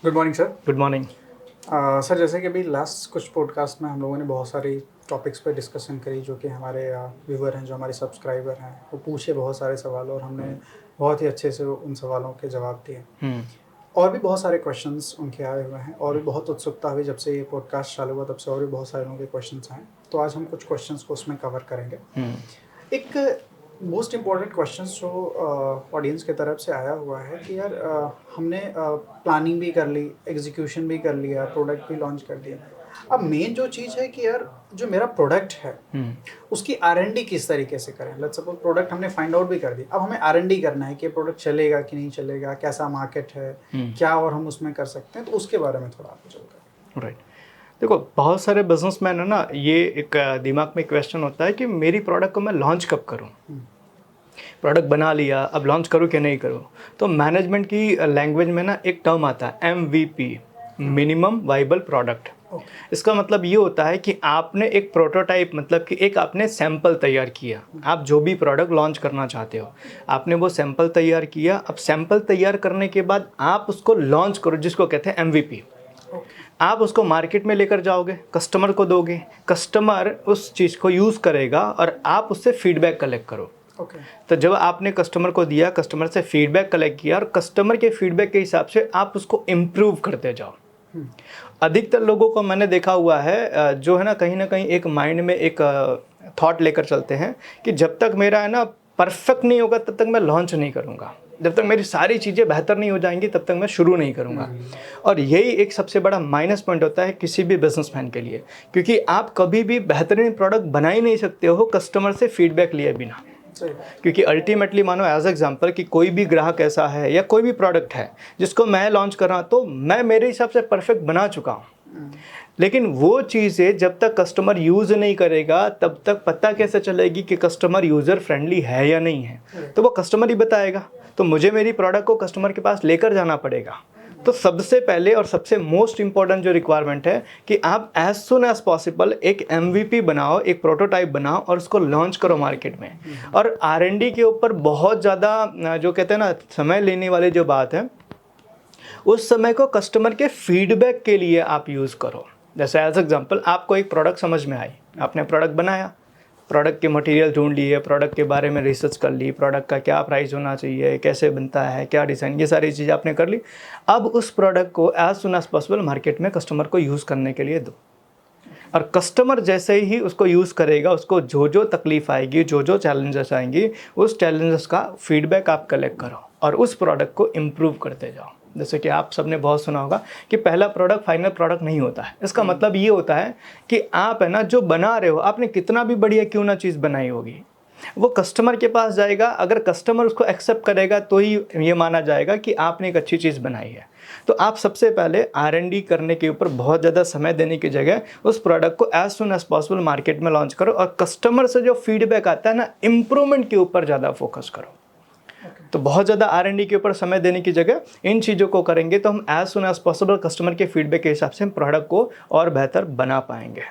Good morning sir. Good morning. Sir, जैसे कि अभी लास्ट कुछ पॉडकास्ट में हम लोगों ने बहुत सारी टॉपिक्स पे डिस्कशन करी, जो कि हमारे व्यूवर हैं, जो हमारे सब्सक्राइबर हैं, वो पूछे बहुत सारे सवाल और हमने बहुत ही अच्छे से उन सवालों के जवाब दिए। और भी बहुत सारे क्वेश्चंस उनके आए हुए हैं और भी बहुत उत्सुकता हुई जब से ये पॉडकास्ट चालू हुआ, तब से और भी बहुत सारे लोगों के क्वेश्चंस आए। तो आज हम कुछ क्वेश्चंस को उसमें कवर करेंगे। एक मोस्ट इम्पॉर्टेंट क्वेश्चन जो ऑडियंस की तरफ से आया हुआ है कि यार हमने प्लानिंग भी कर ली, एग्जीक्यूशन भी कर लिया, प्रोडक्ट भी लॉन्च कर दिया। अब मेन जो चीज़ है कि यार जो मेरा प्रोडक्ट है उसकी R&D किस तरीके से करें। लेट्स सपोज प्रोडक्ट हमने फाइंड आउट भी कर दी, अब हमें R&D करना है कि प्रोडक्ट चलेगा कि नहीं चलेगा, कैसा मार्केट है, क्या और हम उसमें कर सकते हैं। तो उसके बारे में थोड़ा आप चलकर। राइट। देखो, बहुत सारे बिजनेसमैन है ना, ये एक दिमाग में क्वेश्चन होता है कि मेरी प्रोडक्ट को मैं लॉन्च कब करूं। प्रोडक्ट बना लिया, अब लॉन्च करूं कि नहीं करूं। तो मैनेजमेंट की लैंग्वेज में ना एक टर्म आता है MVP, मिनिमम वाइबल प्रोडक्ट। इसका मतलब ये होता है कि आपने एक प्रोटोटाइप, मतलब कि एक आपने सैंपल तैयार किया। आप जो भी प्रोडक्ट लॉन्च करना चाहते हो, आपने वो सैंपल तैयार किया। अब सैंपल तैयार करने के बाद आप उसको लॉन्च करो, जिसको कहते हैं MVP। आप उसको मार्केट में लेकर जाओगे, कस्टमर को दोगे, कस्टमर उस चीज़ को यूज़ करेगा और आप उससे फीडबैक कलेक्ट करो। तो जब आपने कस्टमर को दिया, कस्टमर से फीडबैक कलेक्ट किया और कस्टमर के फीडबैक के हिसाब से आप उसको इम्प्रूव करते जाओ। अधिकतर लोगों को मैंने देखा हुआ है, जो है ना कहीं एक माइंड में एक थॉट लेकर चलते हैं कि जब तक मेरा है ना परफेक्ट नहीं होगा तब तक मैं लॉन्च नहीं करूँगा, जब तक मेरी सारी चीज़ें बेहतर नहीं हो जाएंगी तब तक मैं शुरू नहीं करूँगा। और यही एक सबसे बड़ा माइनस पॉइंट होता है किसी भी बिजनेसमैन के लिए, क्योंकि आप कभी भी बेहतरीन प्रोडक्ट बना ही नहीं सकते हो कस्टमर से फीडबैक लिए बिना। क्योंकि अल्टीमेटली मानो एज एग्जांपल कि कोई भी ग्राहक ऐसा है या कोई भी प्रोडक्ट है जिसको मैं लॉन्च कर रहा हूँ, तो मैं मेरे हिसाब से परफेक्ट बना चुका हूँ, लेकिन वो चीज़ें जब तक कस्टमर यूज़ नहीं करेगा तब तक पता कैसे चलेगी कि कस्टमर यूज़र फ्रेंडली है या नहीं है। तो वो कस्टमर ही बताएगा। तो मुझे मेरी प्रोडक्ट को कस्टमर के पास लेकर जाना पड़ेगा। तो सबसे पहले और सबसे मोस्ट इम्पॉर्टेंट जो रिक्वायरमेंट है कि आप एज सुन एज पॉसिबल एक MVP बनाओ, एक प्रोटोटाइप बनाओ और उसको लॉन्च करो मार्केट में। और R&D के ऊपर बहुत ज़्यादा जो कहते हैं ना समय लेने वाली जो बात है, उस समय को कस्टमर के फीडबैक के लिए आप यूज़ करो। जैसे एज एग्जांपल, आपको एक प्रोडक्ट समझ में आई, आपने प्रोडक्ट बनाया, प्रोडक्ट के मटेरियल ढूंढ लिए, प्रोडक्ट के बारे में रिसर्च कर ली, प्रोडक्ट का क्या प्राइस होना चाहिए, कैसे बनता है, क्या डिज़ाइन, ये सारी चीज़ें आपने कर ली। अब उस प्रोडक्ट को as soon as possible market में कस्टमर को यूज़ करने के लिए दो। और कस्टमर जैसे ही उसको यूज़ करेगा, उसको जो जो तकलीफ़ आएगी, जो जो चैलेंजेस आएंगी, उस चैलेंजेस का फीडबैक आप कलेक्ट करो और उस प्रोडक्ट को इम्प्रूव करते जाओ। जैसे कि आप सबने बहुत सुना होगा कि पहला प्रोडक्ट फाइनल प्रोडक्ट नहीं होता है। इसका मतलब ये होता है कि आप है ना जो बना रहे हो, आपने कितना भी बढ़िया क्यों ना चीज़ बनाई होगी, वो कस्टमर के पास जाएगा। अगर कस्टमर उसको एक्सेप्ट करेगा तो ही ये माना जाएगा कि आपने एक अच्छी चीज़ बनाई है। तो आप सबसे पहले R&D करने के ऊपर बहुत ज़्यादा समय देने की जगह उस प्रोडक्ट को as soon as possible market में लॉन्च करो और कस्टमर से जो फीडबैक आता है ना, इम्प्रूवमेंट के ऊपर ज़्यादा फोकस करो। तो बहुत ज़्यादा R&D के ऊपर समय देने की जगह इन चीज़ों को करेंगे तो हम as soon as possible customer के फीडबैक के हिसाब से हम प्रोडक्ट को और बेहतर बना पाएंगे।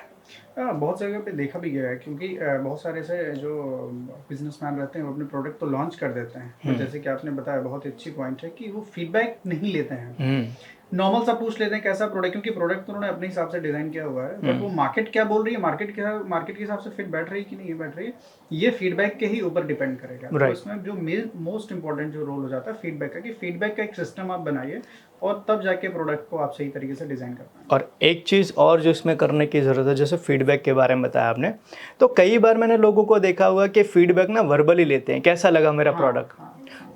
बहुत जगह पे देखा भी गया है, क्योंकि बहुत सारे ऐसे जो बिजनेसमैन रहते हैं वो अपने प्रोडक्ट तो लॉन्च कर देते हैं, तो जैसे कि आपने बताया बहुत अच्छी पॉइंट है कि वो फीडबैक नहीं लेते हैं। नॉर्मल सा पूछ लेते हैं कैसा प्रोडक्ट, क्योंकि प्रोडक्ट तो उन्होंने अपने हिसाब से डिज़ाइन किया हुआ है, बट वो मार्केट क्या बोल रही है, मार्केट के हिसाब से फिट बैठ रही है कि नहीं बैठ रही है, ये फीडबैक के ही ऊपर डिपेंड करेगा। तो इसमें जो मोस्ट इंपॉर्टेंट जो रोल हो जाता है फीडबैक का, कि फीडबैक का एक सिस्टम आप बनाइए और तब जाके प्रोडक्ट को आप सही तरीके से डिज़ाइन कर पाएंगे। और एक चीज़ और जो इसमें करने की ज़रूरत है, जैसे फीडबैक के बारे में बताया आपने, तो कई बार मैंने लोगों को देखा हुआ कि फीडबैक ना वर्बली लेते हैं, कैसा लगा मेरा प्रोडक्ट।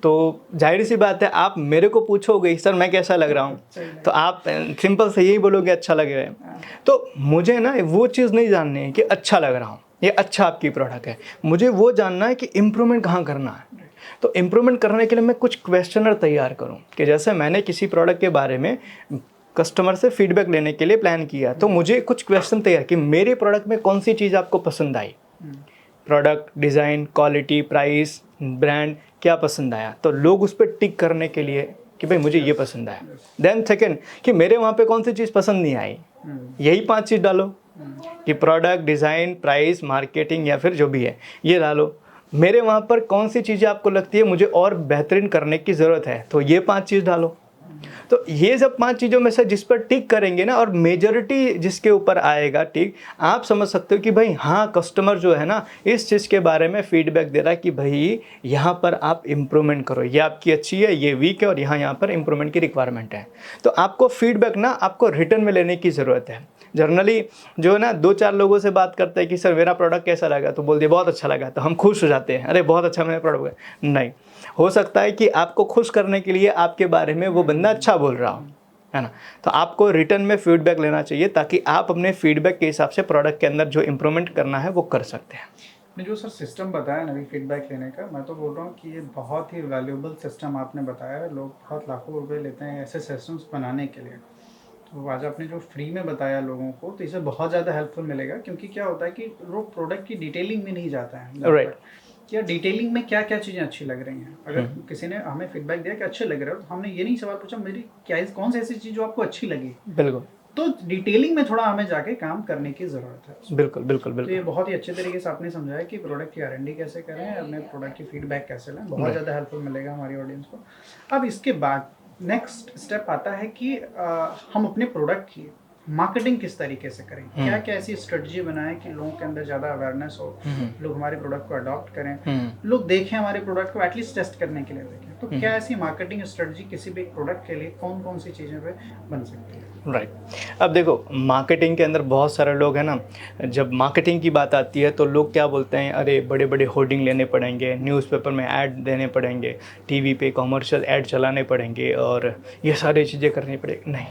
तो जाहिर सी बात है, आप मेरे को पूछोगे सर मैं कैसा लग रहा हूँ, तो आप सिंपल से यही बोलोगे अच्छा लग रहा है। तो मुझे ना वो चीज़ नहीं जाननी है कि अच्छा लग रहा हूँ, ये अच्छा आपकी प्रोडक्ट है। मुझे वो जानना है कि इम्प्रूवमेंट कहाँ करना है। तो इम्प्रूवमेंट करने के लिए मैं कुछ क्वेश्चनर तैयार करूं, कि जैसे मैंने किसी प्रोडक्ट के बारे में कस्टमर से फीडबैक लेने के लिए प्लान किया, तो मुझे कुछ क्वेश्चन तैयार कि मेरे प्रोडक्ट में कौन सी चीज़ आपको पसंद आई, product, design, quality, price, brand, क्या पसंद आया। तो लोग उस पर टिक करने के लिए कि भाई मुझे ये पसंद आया। देन सेकेंड, कि मेरे वहाँ पे कौन सी चीज़ पसंद नहीं आई, यही 5 चीज़ डालो कि प्रोडक्ट, डिज़ाइन, प्राइस, मार्केटिंग या फिर जो भी है ये डालो। मेरे वहाँ पर कौन सी चीज़ें आपको लगती है मुझे और बेहतरीन करने की ज़रूरत है, तो ये 5 चीज़ डालो। तो ये सब 5 चीज़ों में से जिस पर टिक करेंगे ना, और मेजॉरिटी जिसके ऊपर आएगा टिक, आप समझ सकते हो कि भाई हाँ, कस्टमर जो है ना इस चीज़ के बारे में फीडबैक दे रहा है कि भाई यहाँ पर आप इम्प्रूवमेंट करो, ये आपकी अच्छी है, ये वीक है, और यहाँ पर इम्प्रूवमेंट की रिक्वायरमेंट है। तो आपको फीडबैक ना आपको रिटर्न में लेने की ज़रूरत है। जनरली जो है ना 2-4 लोगों से बात करते हैं कि सर मेरा प्रोडक्ट कैसा लगा, तो बोल दिए बहुत अच्छा लगा, तो हम खुश हो जाते हैं, अरे बहुत अच्छा मेरा प्रोडक्ट है। नहीं, हो सकता है कि आपको खुश करने के लिए आपके बारे में वो बंदा अच्छा बोल रहा हो, है ना। तो आपको रिटर्न में फीडबैक लेना चाहिए ताकि आप अपने फीडबैक के हिसाब से प्रोडक्ट के अंदर जो इम्प्रूवमेंट करना है वो कर सकते हैं। ने जो सर सिस्टम बताया ना फीडबैक लेने का, मैं तो बोल रहा हूँ कि ये बहुत ही वैल्यूएबल सिस्टम आपने बताया है। लोग बहुत लाखों रुपए लेते हैं ऐसे सिस्टम्स बनाने के लिए। तो आज आपने जो फ्री में बताया लोगों को, तो इसे बहुत ज़्यादा हेल्पफुल मिलेगा, क्योंकि क्या होता है कि लोग प्रोडक्ट की डिटेलिंग में नहीं जाता है। राइट। क्या डिटेलिंग में क्या क्या चीज़ें अच्छी लग रही हैं। अगर किसी ने हमें फीडबैक दिया कि अच्छे लग रहे हो, तो हमने ये नहीं सवाल पूछा मेरी क्या कौन सी ऐसी चीज़ जो आपको अच्छी लगी। बिल्कुल। तो डिटेलिंग में थोड़ा हमें जाके काम करने की ज़रूरत है। बिल्कुल बिल्कुल बिल्कुल। तो ये बहुत ही अच्छे तरीके से आपने समझाया कि प्रोडक्ट की R&D कैसे करें, अपने प्रोडक्ट की फीडबैक कैसे लें। बहुत ज़्यादा हेल्पफुल मिलेगा हमारी ऑडियंस को। अब इसके बाद नेक्स्ट स्टेप आता है कि हम अपने प्रोडक्ट की मार्केटिंग किस तरीके से करें, क्या क्या ऐसी स्ट्रेटजी बनाएं कि लोगों के अंदर ज़्यादा अवेयरनेस हो, लोग हमारे प्रोडक्ट को अडॉप्ट करें, लोग देखें हमारे प्रोडक्ट को, एटलीस्ट टेस्ट करने के लिए देखें। तो क्या ऐसी मार्केटिंग स्ट्रेटजी किसी भी एक प्रोडक्ट के लिए कौन कौन सी चीज़ें पे बन सकती है। राइट। अब देखो, मार्केटिंग के अंदर बहुत सारे लोग हैं ना, जब मार्केटिंग की बात आती है तो लोग क्या बोलते हैं, अरे बड़े बड़े होर्डिंग लेने पड़ेंगे, न्यूज़पेपर में ऐड देने पड़ेंगे, टीवी पे कमर्शियल ऐड चलाने पड़ेंगे, और ये सारी चीज़ें करनी पड़ेगी। नहीं,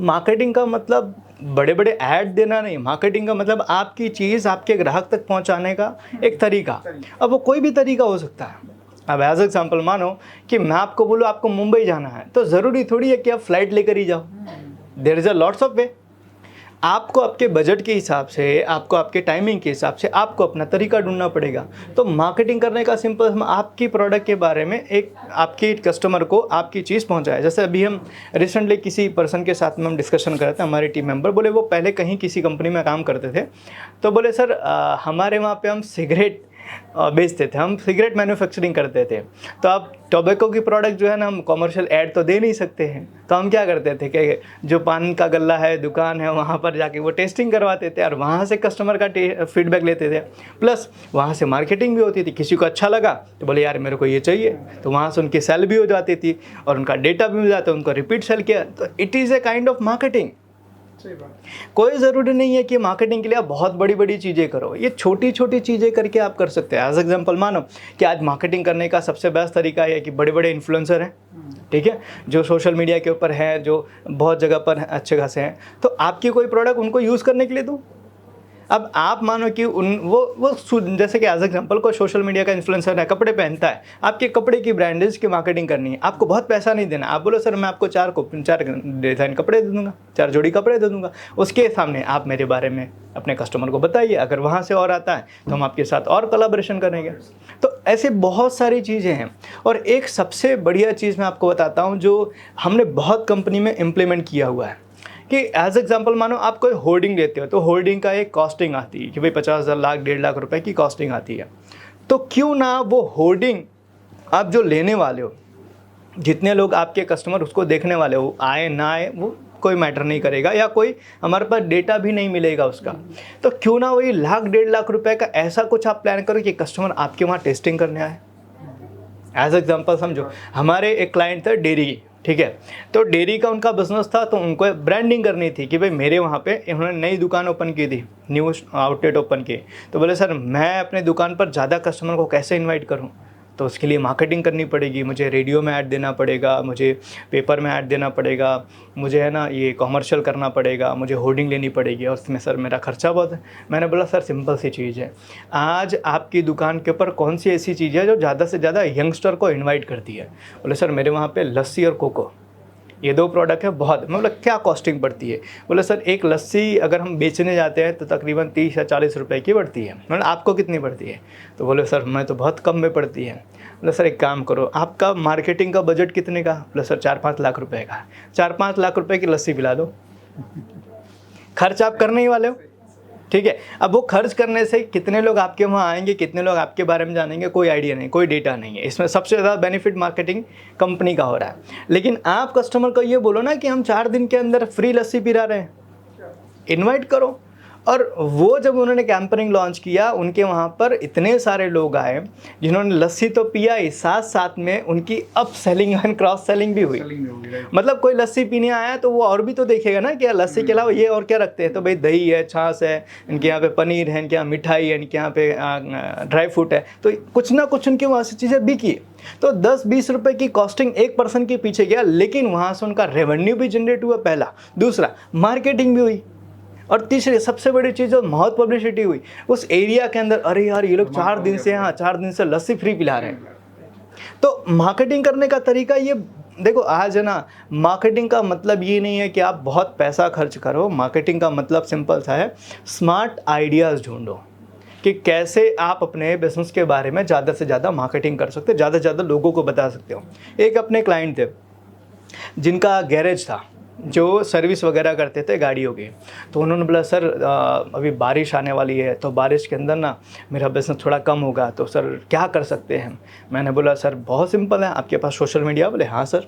मार्केटिंग का मतलब बड़े बड़े ऐड देना नहीं। मार्केटिंग का मतलब आपकी चीज़ आपके ग्राहक तक पहुंचाने का एक तरीका। अब वो कोई भी तरीका हो सकता है। अब एज एग्जाम्पल मानो कि मैं आपको बोलूँ आपको मुंबई जाना है, तो ज़रूरी थोड़ी है कि आप फ्लाइट लेकर ही जाओ। There is a lots of way. आपको आपके बजट के हिसाब से, आपको आपके टाइमिंग के हिसाब से आपको अपना तरीका ढूंढना पड़ेगा। तो मार्केटिंग करने का सिंपल, हम आपकी प्रोडक्ट के बारे में एक आपकी कस्टमर को आपकी चीज़ पहुंचाए। जैसे अभी हम रिसेंटली किसी पर्सन के साथ में हम डिस्कशन कर रहे थे, हमारे टीम मेंबर बोले वो पहले कहीं किसी कंपनी में काम करते थे, तो बोले सर हमारे वहाँ पर हम सिगरेट बेचते थे, हम सिगरेट मैन्युफैक्चरिंग करते थे, तो अब टोबैको की प्रोडक्ट जो है ना हम कमर्शियल ऐड तो दे नहीं सकते हैं, तो हम क्या करते थे कि जो पान का गल्ला है, दुकान है, वहाँ पर जाके वो टेस्टिंग करवाते थे और वहाँ से कस्टमर का फीडबैक लेते थे। प्लस वहाँ से मार्केटिंग भी होती थी, किसी को अच्छा लगा तो बोले यार मेरे को ये चाहिए, तो वहाँ से उनकी सेल भी हो जाती थी और उनका डेटा भी मिल जाता, उनको रिपीट सेल किया। तो it is a kind of marketing. कोई ज़रूरी नहीं है कि मार्केटिंग के लिए आप बहुत बड़ी बड़ी चीज़ें करो, ये छोटी छोटी चीज़ें करके आप कर सकते हैं। एज एग्जांपल मानो कि आज मार्केटिंग करने का सबसे बेस्ट तरीका है कि बड़े बड़े इन्फ्लुएंसर हैं, ठीक है, जो सोशल मीडिया के ऊपर हैं, जो बहुत जगह पर अच्छे खासे हैं, तो आपकी कोई प्रोडक्ट उनको यूज़ करने के लिए दो। अब आप मानो कि वो जैसे कि एज एग्जांपल कोई सोशल मीडिया का इन्फ्लुएंसर है, कपड़े पहनता है, आपके कपड़े की ब्रांडेज की मार्केटिंग करनी है, आपको बहुत पैसा नहीं देना। आप बोलो सर मैं आपको 4 डिज़ाइन कपड़े दे दूँगा, 4 जोड़ी कपड़े दे दूँगा, उसके सामने आप मेरे बारे में अपने कस्टमर को बताइए। अगर वहाँ से और आता है तो हम आपके साथ और कोलैबोरेशन करेंगे। तो ऐसे बहुत सारी चीज़ें हैं। और एक सबसे बढ़िया चीज़ मैं आपको बताता हूँ जो हमने बहुत कंपनी में इम्प्लीमेंट किया हुआ है कि एज एग्जांपल मानो आप कोई होर्डिंग लेते हो, तो होर्डिंग का एक कॉस्टिंग आती है कि भाई 50,000 लाख 1.5 लाख रुपए की कॉस्टिंग आती है। तो क्यों ना वो होर्डिंग आप जो लेने वाले हो, जितने लोग आपके कस्टमर उसको देखने वाले हो, आए ना आए वो कोई मैटर नहीं करेगा, या कोई हमारे पास डेटा भी नहीं मिलेगा उसका, तो क्यों ना वही 1.5 लाख रुपए का ऐसा कुछ आप प्लान करो कि कस्टमर आपके वहाँ टेस्टिंग करने आए। एज एग्जांपल समझो, हमारे एक क्लाइंट था डेयरी, ठीक है, तो डेयरी का उनका बिजनेस था, तो उनको ब्रांडिंग करनी थी कि भाई मेरे वहाँ पे इन्होंने नई दुकान ओपन की थी, न्यू आउटलेट ओपन की, तो बोले सर मैं अपने दुकान पर ज़्यादा कस्टमर को कैसे इनवाइट करूँ, तो उसके लिए मार्केटिंग करनी पड़ेगी, मुझे रेडियो में ऐड देना पड़ेगा, मुझे पेपर में ऐड देना पड़ेगा, मुझे है ना ये कमर्शियल करना पड़ेगा, मुझे होर्डिंग लेनी पड़ेगी, और उसमें सर मेरा खर्चा बहुत है। मैंने बोला सर सिंपल सी चीज़ है, आज आपकी दुकान के ऊपर कौन सी ऐसी चीज़ है जो ज़्यादा से ज़्यादा यंगस्टर को इन्वाइट करती है। बोले सर मेरे वहाँ पर लस्सी और कोको, ये 2 प्रोडक्ट है बहुत। मतलब क्या कॉस्टिंग पड़ती है? बोले सर एक लस्सी अगर हम बेचने जाते हैं तो तकरीबन 30 या 40 रुपए की पड़ती है। मतलब आपको कितनी पड़ती है? तो बोले सर मैं तो बहुत कम में पड़ती है। बोले सर एक काम करो, आपका मार्केटिंग का बजट कितने का? बोले सर 4-5 लाख रुपए का। 4-5 लाख रुपए की लस्सी पिला दो, खर्च आप करने ही वाले हो। ठीक है। अब वो खर्च करने से कितने लोग आपके वहाँ आएंगे, कितने लोग आपके बारे में जानेंगे, कोई आइडिया नहीं, कोई डेटा नहीं है। इसमें सबसे ज़्यादा बेनिफिट मार्केटिंग कंपनी का हो रहा है। लेकिन आप कस्टमर को ये बोलो ना कि हम 4 दिन के अंदर फ्री लस्सी पिला रहे हैं, इनवाइट करो। और वो जब उन्होंने कैंपेनिंग लॉन्च किया, उनके वहाँ पर इतने सारे लोग आए जिन्होंने लस्सी तो पिया ही, साथ साथ में उनकी up selling and cross selling भी हुई। मतलब कोई लस्सी पीने आया तो वो और भी तो देखेगा ना कि यार लस्सी के अलावा ये और क्या रखते हैं, तो भाई दही है, छाछ है, इनके यहाँ पे पनीर है, इनके यहाँ मिठाई है, इनके यहाँ पे ड्राई फ्रूट है, तो कुछ ना कुछ उनके वहाँ से चीज़ें बिकी। तो 10-20 रुपए की कॉस्टिंग एक पर्सन के पीछे गया, लेकिन वहाँ से उनका रेवेन्यू भी जनरेट हुआ, पहला। दूसरा, मार्केटिंग भी हुई। और तीसरी सबसे बड़ी चीज़, जो बहुत पब्लिसिटी हुई उस एरिया के अंदर, अरे यार ये लोग 4 दिन से, हाँ 4 दिन से लस्सी फ्री पिला रहे हैं। तो मार्केटिंग करने का तरीका ये देखो, आज है ना, मार्केटिंग का मतलब ये नहीं है कि आप बहुत पैसा खर्च करो। मार्केटिंग का मतलब सिंपल सा है, स्मार्ट आइडियाज़ ढूंढो कि कैसे आप अपने बिजनेस के बारे में ज़्यादा से ज़्यादा मार्केटिंग कर सकते हो, ज़्यादा से ज़्यादा लोगों को बता सकते हो। एक अपने क्लाइंट थे जिनका गैरेज था, जो सर्विस वगैरह करते थे गाड़ियों की। तो उन्होंने बोला सर अभी बारिश आने वाली है, तो बारिश के अंदर ना मेरा बिज़नेस थोड़ा कम होगा, तो सर क्या कर सकते हैं। मैंने बोला सर बहुत सिंपल है, आपके पास सोशल मीडिया। बोले हाँ सर।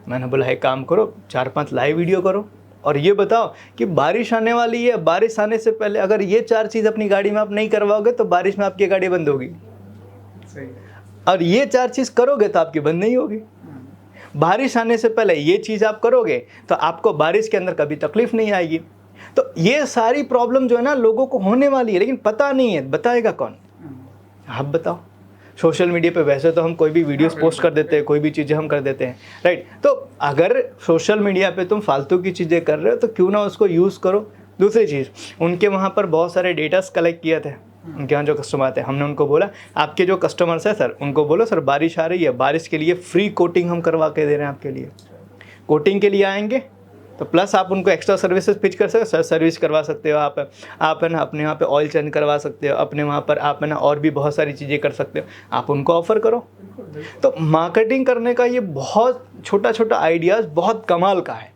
मैंने बोला एक काम करो, 4-5 लाइव वीडियो करो और ये बताओ कि बारिश आने वाली है, बारिश आने से पहले अगर ये 4 चीज़ अपनी गाड़ी में आप नहीं करवाओगे तो बारिश में आपकी गाड़ी बंद होगी, और ये 4 चीज़ करोगे तो आपकी बंद नहीं होगी। बारिश आने से पहले ये चीज़ आप करोगे तो आपको बारिश के अंदर कभी तकलीफ नहीं आएगी। तो ये सारी प्रॉब्लम जो है ना लोगों को होने वाली है, लेकिन पता नहीं है, बताएगा कौन? आप बताओ। सोशल मीडिया पे वैसे तो हम कोई भी वीडियोस पोस्ट कर देते हैं, कोई भी चीज़ें हम कर देते हैं, राइट। तो अगर सोशल मीडिया पे तुम फालतू की चीज़ें कर रहे हो तो क्यों ना उसको यूज़ करो। दूसरी चीज़, उनके वहाँ पर बहुत सारे डेटास कलेक्ट किए थे, उनके यहाँ जो कस्टमर आते हैं। हमने उनको बोला आपके जो कस्टमर्स हैं सर, उनको बोलो सर बारिश आ रही है, बारिश के लिए फ्री कोटिंग हम करवा के दे रहे हैं आपके लिए। कोटिंग के लिए आएंगे तो प्लस आप उनको एक्स्ट्रा सर्विसेज पिच कर सकते हो। सर सर्विस करवा सकते हो आप है ना, अपने वहाँ पे ऑयल चेंज करवा सकते हो, अपने वहाँ पर आप है ना और भी बहुत सारी चीज़ें कर सकते हो, आप उनको ऑफ़र करो। तो मार्केटिंग करने का ये बहुत छोटा छोटा आइडियाज़ बहुत कमाल का है।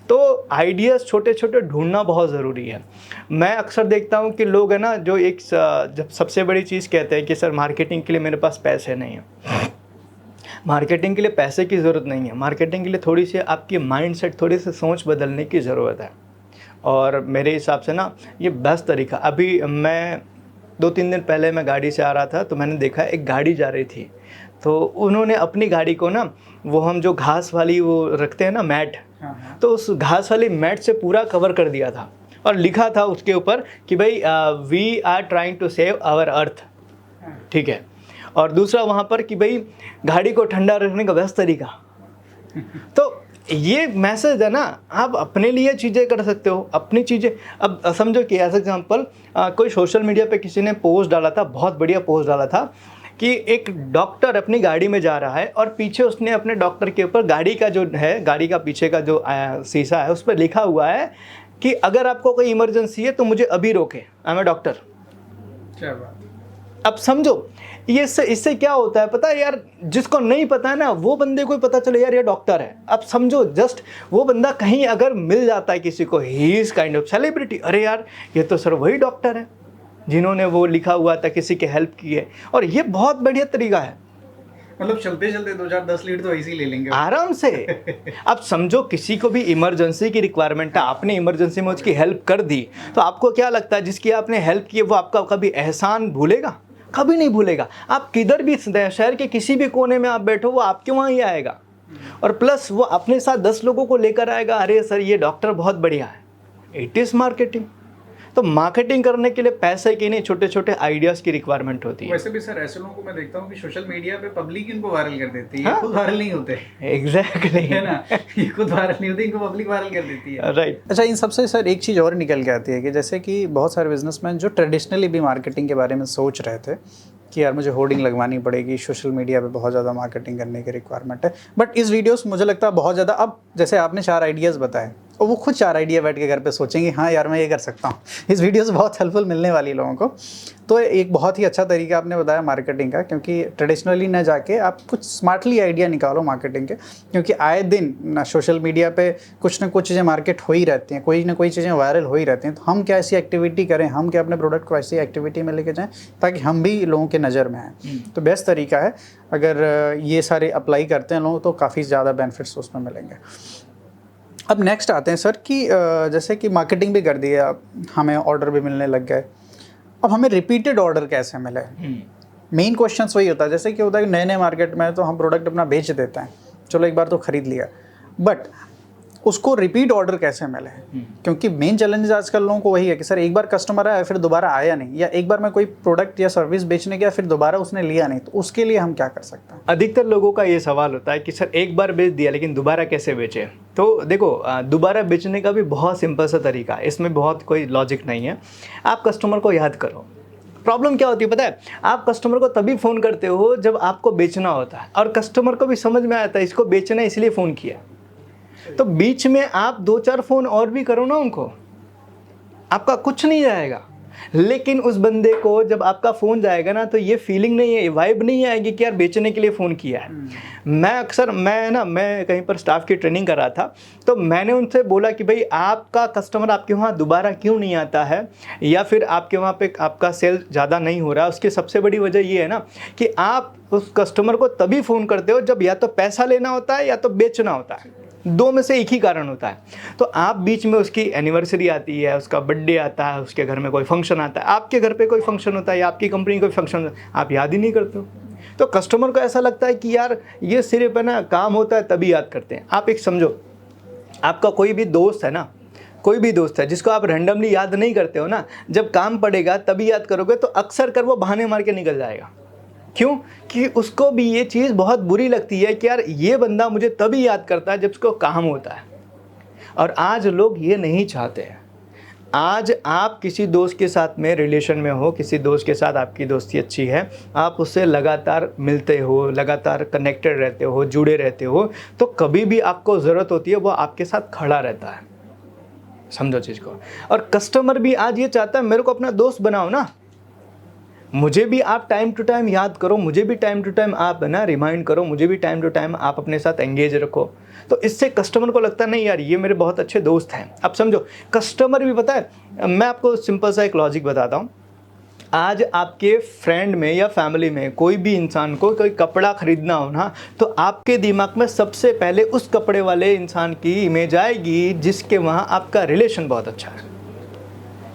तो आइडियाज़ छोटे छोटे ढूंढना बहुत ज़रूरी है। मैं अक्सर देखता हूँ कि लोग है ना जो एक जब सबसे बड़ी चीज़ कहते हैं कि सर मार्केटिंग के लिए मेरे पास पैसे नहीं है। मार्केटिंग के लिए पैसे की ज़रूरत नहीं है, मार्केटिंग के लिए थोड़ी सी आपकी माइंडसेट, थोड़ी सी सोच बदलने की ज़रूरत है। और मेरे हिसाब से ना ये बेस्ट तरीका, अभी मैं 2-3 दिन पहले मैं गाड़ी से आ रहा था तो मैंने देखा एक गाड़ी जा रही थी, तो उन्होंने अपनी गाड़ी को ना वो हम जो घास वाली वो रखते हैं ना मैट, तो उस घास वाली मैट से पूरा कवर कर दिया था और लिखा था उसके ऊपर कि भाई we are trying to save our earth, ठीक है। और दूसरा वहाँ पर कि भाई गाड़ी को ठंडा रखने का बेस्ट तरीका। तो ये मैसेज है ना, आप अपने लिए चीज़ें कर सकते हो, अपनी चीज़ें। अब समझो कि एज एग्जाम्पल कोई सोशल मीडिया पे किसी ने पोस्ट डाला था, बहुत बढ़िया पोस्ट डाला था कि एक डॉक्टर अपनी गाड़ी में जा रहा है और पीछे उसने अपने डॉक्टर के ऊपर गाड़ी का जो है, गाड़ी का पीछे का जो शीशा है उस पर लिखा हुआ है कि अगर आपको कोई इमरजेंसी है तो मुझे अभी रोके, आई एम ए डॉक्टर। क्या बात। अब समझो ये इससे क्या होता है पता है यार, जिसको नहीं पता है ना वो बंदे को ही पता चले यार ये डॉक्टर है। अब समझो जस्ट वो बंदा कहीं अगर मिल जाता है किसी को, he is kind of celebrity, अरे यार ये तो सर वही डॉक्टर है जिन्होंने वो लिखा हुआ था, किसी की हेल्प की है। और ये बहुत बढ़िया तरीका है, मतलब चलते चलते 2-4-10 लीटर तो ऐसे ही ले लेंगे आराम से। अब समझो किसी को भी इमरजेंसी की रिक्वायरमेंट है, आपने इमरजेंसी में उसकी हेल्प कर दी, तो आपको क्या लगता है जिसकी आपने हेल्प की वो आपका कभी एहसान भूलेगा? कभी नहीं भूलेगा। आप किधर भी शहर के किसी भी कोने में आप बैठो वो आपके वहाँ ही आएगा, और प्लस वो अपने साथ 10 लोगों को लेकर आएगा, अरे सर ये डॉक्टर बहुत बढ़िया है। It is marketing. तो मार्केटिंग करने के लिए पैसे की नहीं, छोटे छोटे आइडियाज़ की रिक्वायरमेंट होती है। वैसे भी सर ऐसे लोगों को मैं देखता हूँ कि सोशल मीडिया पे पब्लिक इनको वायरल कर देती है, खुद वायरल नहीं होते। एग्जैक्टली है ना, ये खुद वायरल नहीं होते, इनको पब्लिक वायरल कर देती है। राइट। अच्छा, इन सबसे सर एक चीज़ और निकल के आती है कि जैसे कि बहुत सारे बिजनेसमैन जो ट्रेडिशनली भी मार्केटिंग के बारे में सोच रहे थे कि यार मुझे होर्डिंग लगवानी पड़ेगी, सोशल मीडिया पे बहुत ज़्यादा मार्केटिंग करने की रिक्वायरमेंट है, बट इस वीडियोस मुझे लगता है बहुत ज़्यादा, अब जैसे आपने 4 आइडियाज़ बताए और वो खुद 4 आइडिया बैठ के घर पे सोचेंगे हाँ यार मैं ये कर सकता हूँ। इस वीडियो से बहुत हेल्पफुल मिलने वाली लोगों को। तो एक बहुत ही अच्छा तरीका आपने बताया मार्केटिंग का, क्योंकि ट्रेडिशनली ना जाके आप कुछ स्मार्टली आइडिया निकालो मार्केटिंग के, क्योंकि आए दिन ना सोशल मीडिया पे कुछ ना कुछ चीज़ें मार्केट हो ही रहती हैं, कोई ना कोई चीज़ें वायरल हो ही रहती हैं। तो हम क्या ऐसी एक्टिविटी करें, हम क्या अपने प्रोडक्ट को ऐसी एक्टिविटी में लेके जाएं ताकि हम भी लोगों के नज़र में आएँ। तो बेस्ट तरीका है, अगर ये सारे अप्लाई करते हैं लोग तो काफ़ी ज़्यादा बेनिफिट्स उसमें मिलेंगे। अब नेक्स्ट आते हैं सर कि जैसे कि मार्केटिंग भी कर दी है, हमें ऑर्डर भी मिलने लग गए, अब हमें रिपीटेड ऑर्डर कैसे मिले? मेन क्वेश्चन वही होता है। जैसे कि होता है कि नए नए मार्केट में तो हम प्रोडक्ट अपना बेच देते हैं, चलो एक बार तो खरीद लिया, बट उसको रिपीट ऑर्डर कैसे मिले? क्योंकि मेन चैलेंज आजकल लोगों को वही है कि सर एक बार कस्टमर आया फिर दोबारा आया नहीं, या एक बार मैं कोई प्रोडक्ट या सर्विस बेचने गया फिर दोबारा उसने लिया नहीं, तो उसके लिए हम क्या कर सकते हैं? अधिकतर लोगों का ये सवाल होता है कि सर एक बार बेच दिया लेकिन दोबारा कैसे बेचें। तो देखो, दोबारा बेचने का भी बहुत सिंपल सा तरीका है, इसमें बहुत कोई लॉजिक नहीं है। आप कस्टमर को याद करो। प्रॉब्लम क्या होती है पता है, आप कस्टमर को तभी फ़ोन करते हो जब आपको बेचना होता है, और कस्टमर को भी समझ में आता है इसको बेचना है इसलिए फ़ोन किया। तो बीच में आप 2-4 फ़ोन और भी करो ना उनको, आपका कुछ नहीं जाएगा। लेकिन उस बंदे को जब आपका फ़ोन जाएगा ना तो ये फीलिंग नहीं है, वाइब नहीं आएगी कि यार बेचने के लिए फ़ोन किया है। मैं कहीं पर स्टाफ की ट्रेनिंग कर रहा था, तो मैंने उनसे बोला कि भाई आपका कस्टमर आपके वहाँ दोबारा क्यों नहीं आता है, या फिर आपके वहाँ पे आपका सेल ज़्यादा नहीं हो रहा है। उसकी सबसे बड़ी वजह ये है ना कि आप उस कस्टमर को तभी फ़ोन करते हो जब या तो पैसा लेना होता है या तो बेचना होता है, दो में से एक ही कारण होता है। तो आप बीच में उसकी एनिवर्सरी आती है, उसका बर्थडे आता है, उसके घर में कोई फंक्शन आता है, आपके घर पे कोई फंक्शन होता है या आपकी कंपनी कोई फंक्शन होता है, आप याद ही नहीं करते हो। तो कस्टमर को ऐसा लगता है कि यार ये सिर्फ है ना काम होता है तभी याद करते हैं। आप एक समझो, आपका कोई भी दोस्त है ना, कोई भी दोस्त है जिसको आप रैंडमली याद नहीं करते हो ना, जब काम पड़ेगा तभी याद करोगे तो अक्सर कर वो बहाने मार के निकल जाएगा। क्यों? कि उसको भी ये चीज़ बहुत बुरी लगती है कि यार ये बंदा मुझे तभी याद करता है जब उसको काम होता है। और आज लोग ये नहीं चाहते हैं। आज आप किसी दोस्त के साथ में रिलेशन में हो, किसी दोस्त के साथ आपकी दोस्ती अच्छी है, आप उससे लगातार मिलते हो, लगातार कनेक्टेड रहते हो, जुड़े रहते हो, तो कभी भी आपको ज़रूरत होती है वो आपके साथ खड़ा रहता है। समझो चीज़ को। और कस्टमर भी आज ये चाहता है मेरे को अपना दोस्त बनाओ ना, मुझे भी आप टाइम टू टाइम याद करो, मुझे भी टाइम टू टाइम आप ना रिमाइंड करो, मुझे भी टाइम टू टाइम आप अपने साथ एंगेज रखो। तो इससे कस्टमर को लगता है नहीं यार ये मेरे बहुत अच्छे दोस्त हैं। अब समझो कस्टमर भी, पता है मैं आपको सिंपल सा एक लॉजिक बताता हूँ। आज आपके फ्रेंड में या फैमिली में कोई भी इंसान को कोई कपड़ा खरीदना हो ना, तो आपके दिमाग में सबसे पहले उस कपड़े वाले इंसान की इमेज आएगी जिसके वहाँ आपका रिलेशन बहुत अच्छा है।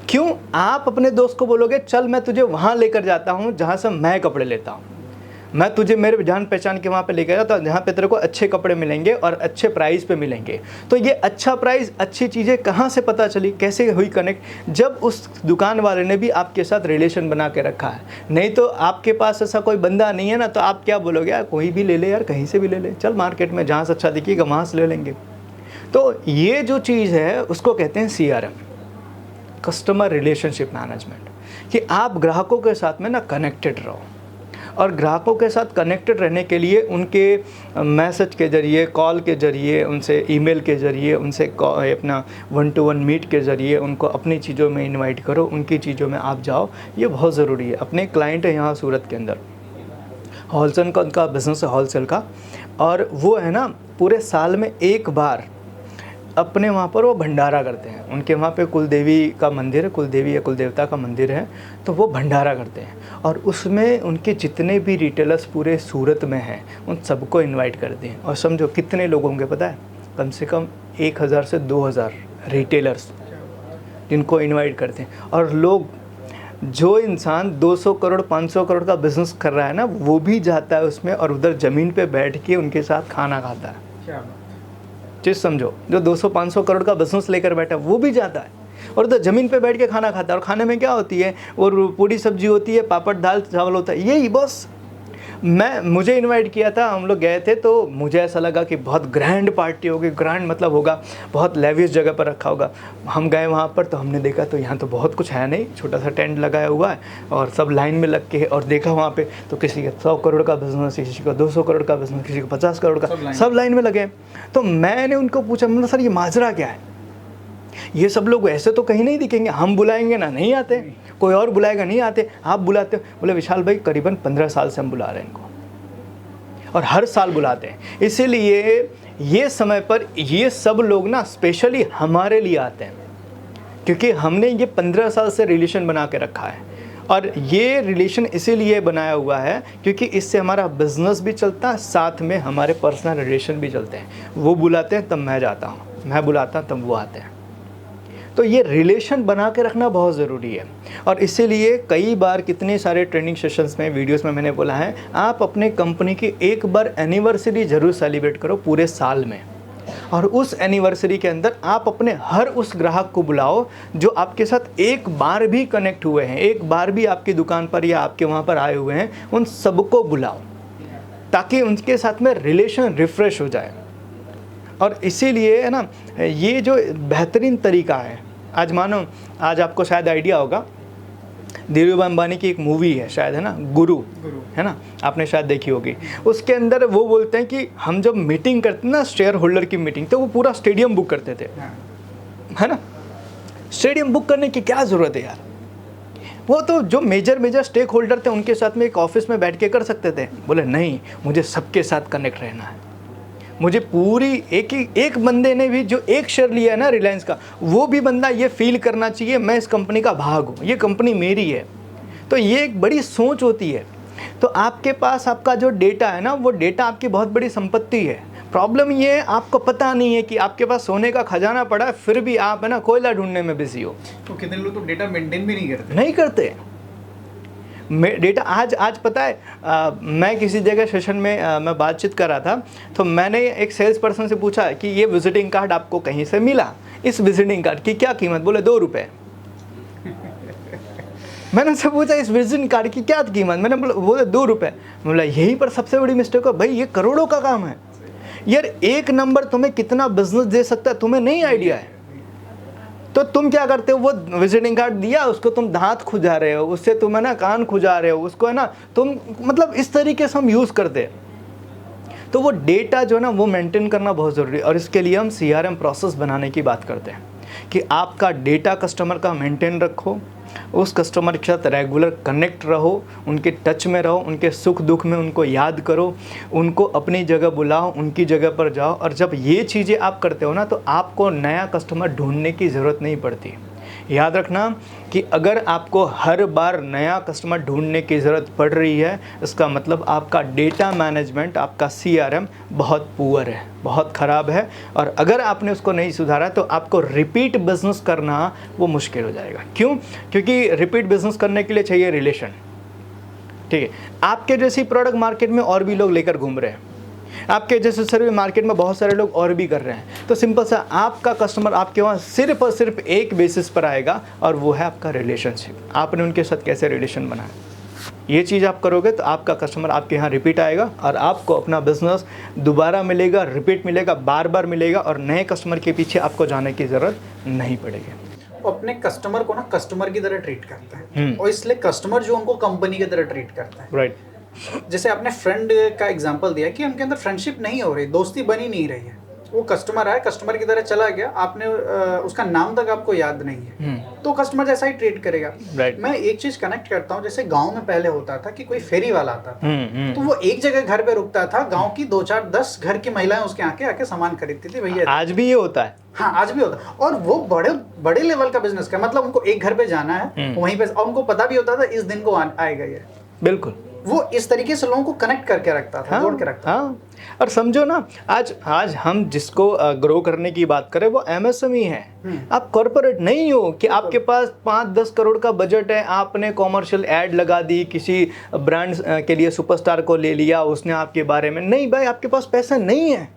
क्यों? आप अपने दोस्त को बोलोगे चल मैं तुझे वहाँ लेकर जाता हूँ जहाँ से मैं कपड़े लेता हूँ, मैं तुझे मेरे जान पहचान के वहाँ पे लेकर जाता हूँ जहाँ पे तेरे को अच्छे कपड़े मिलेंगे और अच्छे प्राइस पे मिलेंगे। तो ये अच्छा प्राइस, अच्छी चीज़ें कहाँ से पता चली, कैसे हुई कनेक्ट? जब उस दुकान वाले ने भी आपके साथ रिलेशन बना के रखा है। नहीं तो आपके पास ऐसा कोई बंदा नहीं है ना, तो आप क्या बोलोगे यार कोई भी ले ले यार, कहीं से भी ले ले, चल मार्केट में जहाँ से अच्छा दिखेगा वहाँ से ले लेंगे। तो ये जो चीज़ है उसको कहते हैं CRM, कस्टमर रिलेशनशिप मैनेजमेंट, कि आप ग्राहकों के साथ में ना कनेक्टेड रहो। और ग्राहकों के साथ कनेक्टेड रहने के लिए उनके मैसेज के ज़रिए, कॉल के ज़रिए, उनसे ईमेल के ज़रिए, उनसे अपना 1-to-1 मीट के ज़रिए उनको अपनी चीज़ों में इनवाइट करो, उनकी चीज़ों में आप जाओ। ये बहुत ज़रूरी है। अपने क्लाइंट है यहाँ सूरत के अंदर, होलसेल का उनका बिज़नेस है, होलसेल का, और वो है ना पूरे साल में एक बार अपने वहाँ पर वो भंडारा करते हैं। उनके वहाँ पे कुल देवी का मंदिर है, कुल देवी या कुल देवता का मंदिर है, तो वो भंडारा करते हैं और उसमें उनके जितने भी रिटेलर्स पूरे सूरत में हैं उन सबको इनवाइट करते हैं। और समझो कितने लोग होंगे पता है? कम से कम 1000 से 2000 रिटेलर्स जिनको इन्वाइट करते हैं। और लोग, जो इंसान 200 करोड़ 500 करोड़ का बिज़नेस कर रहा है ना, वो भी जाता है उसमें और उधर ज़मीन पे बैठ के उनके साथ खाना खाता है। चीज़ समझो, जो 200-500 करोड़ का बिजनेस लेकर बैठा वो भी जाता है और उधर ज़मीन पे बैठ के खाना खाता है। और खाने में क्या होती है? और पूरी सब्जी होती है, पापड़ दाल चावल होता है, यही बस। मुझे इनवाइट किया था, हम लोग गए थे, तो मुझे ऐसा लगा कि बहुत ग्रैंड पार्टी होगी। ग्रैंड मतलब होगा बहुत लेविश जगह पर रखा होगा। हम गए वहाँ पर तो हमने देखा तो यहाँ तो बहुत कुछ है नहीं, छोटा सा टेंट लगाया हुआ है और सब लाइन में लग के। और देखा वहाँ पे तो किसी का 100 करोड़ का बिज़नेस, किसी का 200 करोड़ का बिज़नेस, किसी का 50 करोड़ का, सब लाइन में लगे। तो मैंने उनको पूछा, मतलब सर ये माजरा क्या है? ये सब लोग ऐसे तो कहीं नहीं दिखेंगे, हम बुलाएंगे ना नहीं आते, कोई और बुलाएगा नहीं आते, आप बुलाते हो। बोले विशाल भाई करीबन 15 साल से हम बुला रहे हैं इनको और हर साल बुलाते हैं। इसीलिए ये समय पर ये सब लोग ना स्पेशली हमारे लिए आते हैं, क्योंकि हमने ये 15 साल से रिलेशन बना के रखा है। और ये रिलेशन इसीलिए बनाया हुआ है क्योंकि इससे हमारा बिजनेस भी चलता है, साथ में हमारे पर्सनल रिलेशन भी चलते हैं। वो बुलाते हैं तब मैं जाता हूँ, मैं बुलाता हूँ तब वो आते हैं। तो ये रिलेशन बना के रखना बहुत ज़रूरी है। और इसीलिए कई बार कितने सारे ट्रेनिंग सेशंस में, वीडियोस में मैंने बोला है, आप अपने कंपनी की एक बार एनिवर्सरी ज़रूर सेलिब्रेट करो पूरे साल में। और उस एनिवर्सरी के अंदर आप अपने हर उस ग्राहक को बुलाओ जो आपके साथ एक बार भी कनेक्ट हुए हैं, एक बार भी आपकी दुकान पर या आपके वहाँ पर आए हुए हैं, उन सबको बुलाओ ताकि उनके साथ में रिलेशन रिफ़्रेश हो जाए। और इसीलिए है ना, ये जो बेहतरीन तरीका है, आज मानो आज आपको शायद आइडिया होगा, धीरूभाई अंबानी की एक मूवी है शायद, है ना, गुरु, है ना, आपने शायद देखी होगी। उसके अंदर वो बोलते हैं कि हम जब मीटिंग करते हैं ना, शेयर होल्डर की मीटिंग, तो वो पूरा स्टेडियम बुक करते थे, है ना। स्टेडियम बुक करने की क्या ज़रूरत है यार, वो तो जो मेजर स्टेक होल्डर थे उनके साथ में एक ऑफिस में बैठ के कर सकते थे। बोले नहीं, मुझे सबके साथ कनेक्ट रहना है, मुझे पूरी एक बंदे ने भी जो एक शेयर लिया है ना रिलायंस का, वो भी बंदा ये फील करना चाहिए मैं इस कंपनी का भाग हूँ, ये कंपनी मेरी है। तो ये एक बड़ी सोच होती है। तो आपके पास आपका जो डेटा है ना, वो डेटा आपकी बहुत बड़ी संपत्ति है। प्रॉब्लम ये है आपको पता नहीं है कि आपके पास सोने का खजाना पड़ा है, फिर भी आप है ना कोयला ढूंढने में बिजी हो। तो कितने लोग तो डेटा मेंटेन भी नहीं करते। डेटा आज पता है, मैं किसी जगह सेशन में मैं बातचीत कर रहा था, तो मैंने एक सेल्स पर्सन से पूछा कि ये विजिटिंग कार्ड आपको कहीं से मिला, इस विजिटिंग कार्ड की क्या कीमत? बोले 2 रुपये। मैंने उससे पूछा इस विजिटिंग कार्ड की क्या कीमत? मैंने बोले 2 रुपये। बोला यहीं पर सबसे बड़ी मिस्टेक है भाई, ये करोड़ों का काम है यार। एक नंबर तुम्हें कितना बिजनेस दे सकता है तुम्हें नहीं आइडिया है। तो तुम क्या करते हो, वो विजिटिंग कार्ड दिया, उसको तुम दांत खुजा रहे हो, उससे तुम है ना कान खुजा रहे हो, उसको है ना तुम, मतलब इस तरीके से हम यूज़ करते हैं। तो वो डेटा जो है ना वो मेंटेन करना बहुत ज़रूरी है। और इसके लिए हम CRM प्रोसेस बनाने की बात करते हैं कि आपका डेटा कस्टमर का मेंटेन रखो, उस कस्टमर के साथ रेगुलर कनेक्ट रहो, उनके टच में रहो, उनके सुख दुख में उनको याद करो, उनको अपनी जगह बुलाओ, उनकी जगह पर जाओ। और जब ये चीज़ें आप करते हो ना, तो आपको नया कस्टमर ढूंढने की ज़रूरत नहीं पड़ती। याद रखना कि अगर आपको हर बार नया कस्टमर ढूंढने की ज़रूरत पड़ रही है, इसका मतलब आपका डेटा मैनेजमेंट, आपका CRM बहुत पुअर है, बहुत ख़राब है। और अगर आपने उसको नहीं सुधारा तो आपको रिपीट बिजनेस करना वो मुश्किल हो जाएगा। क्यों? क्योंकि रिपीट बिजनेस करने के लिए चाहिए रिलेशन। ठीक है, आपके जैसी प्रोडक्ट मार्केट में और भी लोग लेकर घूम रहे हैं, आपके जैसे सर्विस मार्केट में बहुत सारे लोग और भी कर रहे हैं। तो सिंपल सा, आपका कस्टमर आपके वहाँ सिर्फ और सिर्फ एक बेसिस पर आएगा, और वो है आपका रिलेशनशिप। आपने उनके साथ कैसे रिलेशन बनाया, ये चीज़ आप करोगे तो आपका कस्टमर आपके यहाँ रिपीट आएगा, और आपको अपना बिजनेस दोबारा मिलेगा, रिपीट मिलेगा, बार बार मिलेगा, और नए कस्टमर के पीछे आपको जाने की ज़रूरत नहीं पड़ेगी। अपने कस्टमर को ना कस्टमर की तरह ट्रीट करते हैं, और इसलिए कस्टमर जो उनको कंपनी की तरह ट्रीट करता है। राइट। जैसे आपने फ्रेंड का एग्जांपल दिया कि उनके अंदर फ्रेंडशिप नहीं हो रही, दोस्ती बनी नहीं रही है। वो कस्टमर आया, कस्टमर की तरह चला गया, आपने उसका नाम तक आपको याद नहीं है, तो कस्टमर जैसा ही ट्रीट करेगा। मैं एक चीज कनेक्ट करता हूँ, जैसे गांव में पहले होता था कि कोई फेरी वाला आता था, तो वो एक जगह घर पे रुकता था, गांव की 2 4 10 घर की महिलाएं उसके आके सामान खरीदती थी। भैया आज भी ये होता है। हाँ, आज भी होता है। और वो बड़े लेवल का बिजनेस का, मतलब उनको एक घर पे जाना है वहीं पे, और उनको पता भी होता था इस दिन को आएगा ये। बिल्कुल, वो इस तरीके से लोगों को कनेक्ट करके रखता था, जोड़ के रखता था। हाँ। और समझो ना, आज हम जिसको ग्रो करने की बात करें वो MSME है। आप कॉर्पोरेट नहीं हो कि आपके पास 5-10 करोड़ का बजट है, आपने कॉमर्शियल ऐड लगा दी, किसी ब्रांड के लिए सुपरस्टार को ले लिया, उसने आपके बारे में, नहीं भाई, आपके पास पैसा नहीं है।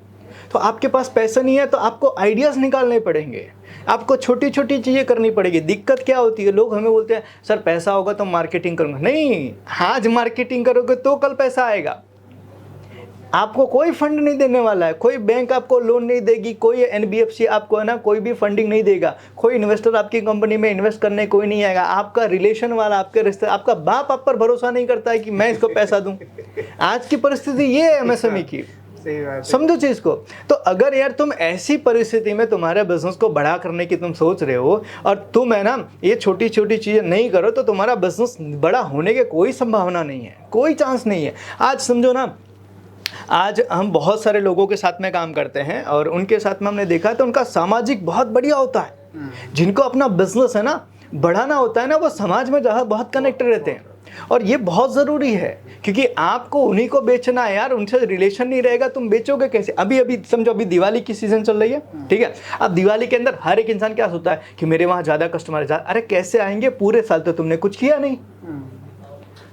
तो आपके पास पैसा नहीं है तो आपको आइडियाज़ निकालने पड़ेंगे, आपको छोटी छोटी चीज़ें करनी पड़ेगी। दिक्कत क्या होती है, लोग हमें बोलते हैं सर पैसा होगा तो मार्केटिंग करूँगा। नहीं, आज मार्केटिंग करोगे तो कल पैसा आएगा। आपको कोई फंड नहीं देने वाला है, कोई बैंक आपको लोन नहीं देगी, कोई NBFC आपको है ना कोई भी फंडिंग नहीं देगा, कोई इन्वेस्टर आपकी कंपनी में इन्वेस्ट करने कोई नहीं आएगा। आपका रिलेशन वाला, आपके रिश्ते, आपका बाप आप पर भरोसा नहीं करता है कि मैं इसको पैसा दूं। आज की परिस्थिति ये है MSME की। सही बात है। समझो चीज़ को। तो अगर यार तुम ऐसी परिस्थिति में तुम्हारे बिजनेस को बड़ा करने की तुम सोच रहे हो और तुम है ना ये छोटी छोटी चीज़ें नहीं करो तो तुम्हारा बिजनेस बड़ा होने की कोई संभावना नहीं है, कोई चांस नहीं है। आज समझो ना, आज हम बहुत सारे लोगों के साथ में काम करते हैं और उनके साथ में हमने देखा है तो उनका सामाजिक बहुत बढ़िया होता है। जिनको अपना बिजनेस है ना बढ़ाना होता है ना, वो समाज में जहाँ बहुत कनेक्टेड रहते हैं और ये बहुत ज़रूरी है क्योंकि आपको उन्हीं को बेचना है यार, उनसे रिलेशन नहीं रहेगा तुम बेचोगे कैसे। अभी अभी समझो, अभी दिवाली की सीज़न चल रही है, ठीक है। अब दिवाली के अंदर हर एक इंसान क्या सोचता है कि मेरे वहाँ ज़्यादा कस्टमर है। अरे कैसे आएंगे, पूरे साल तो तुमने कुछ किया नहीं,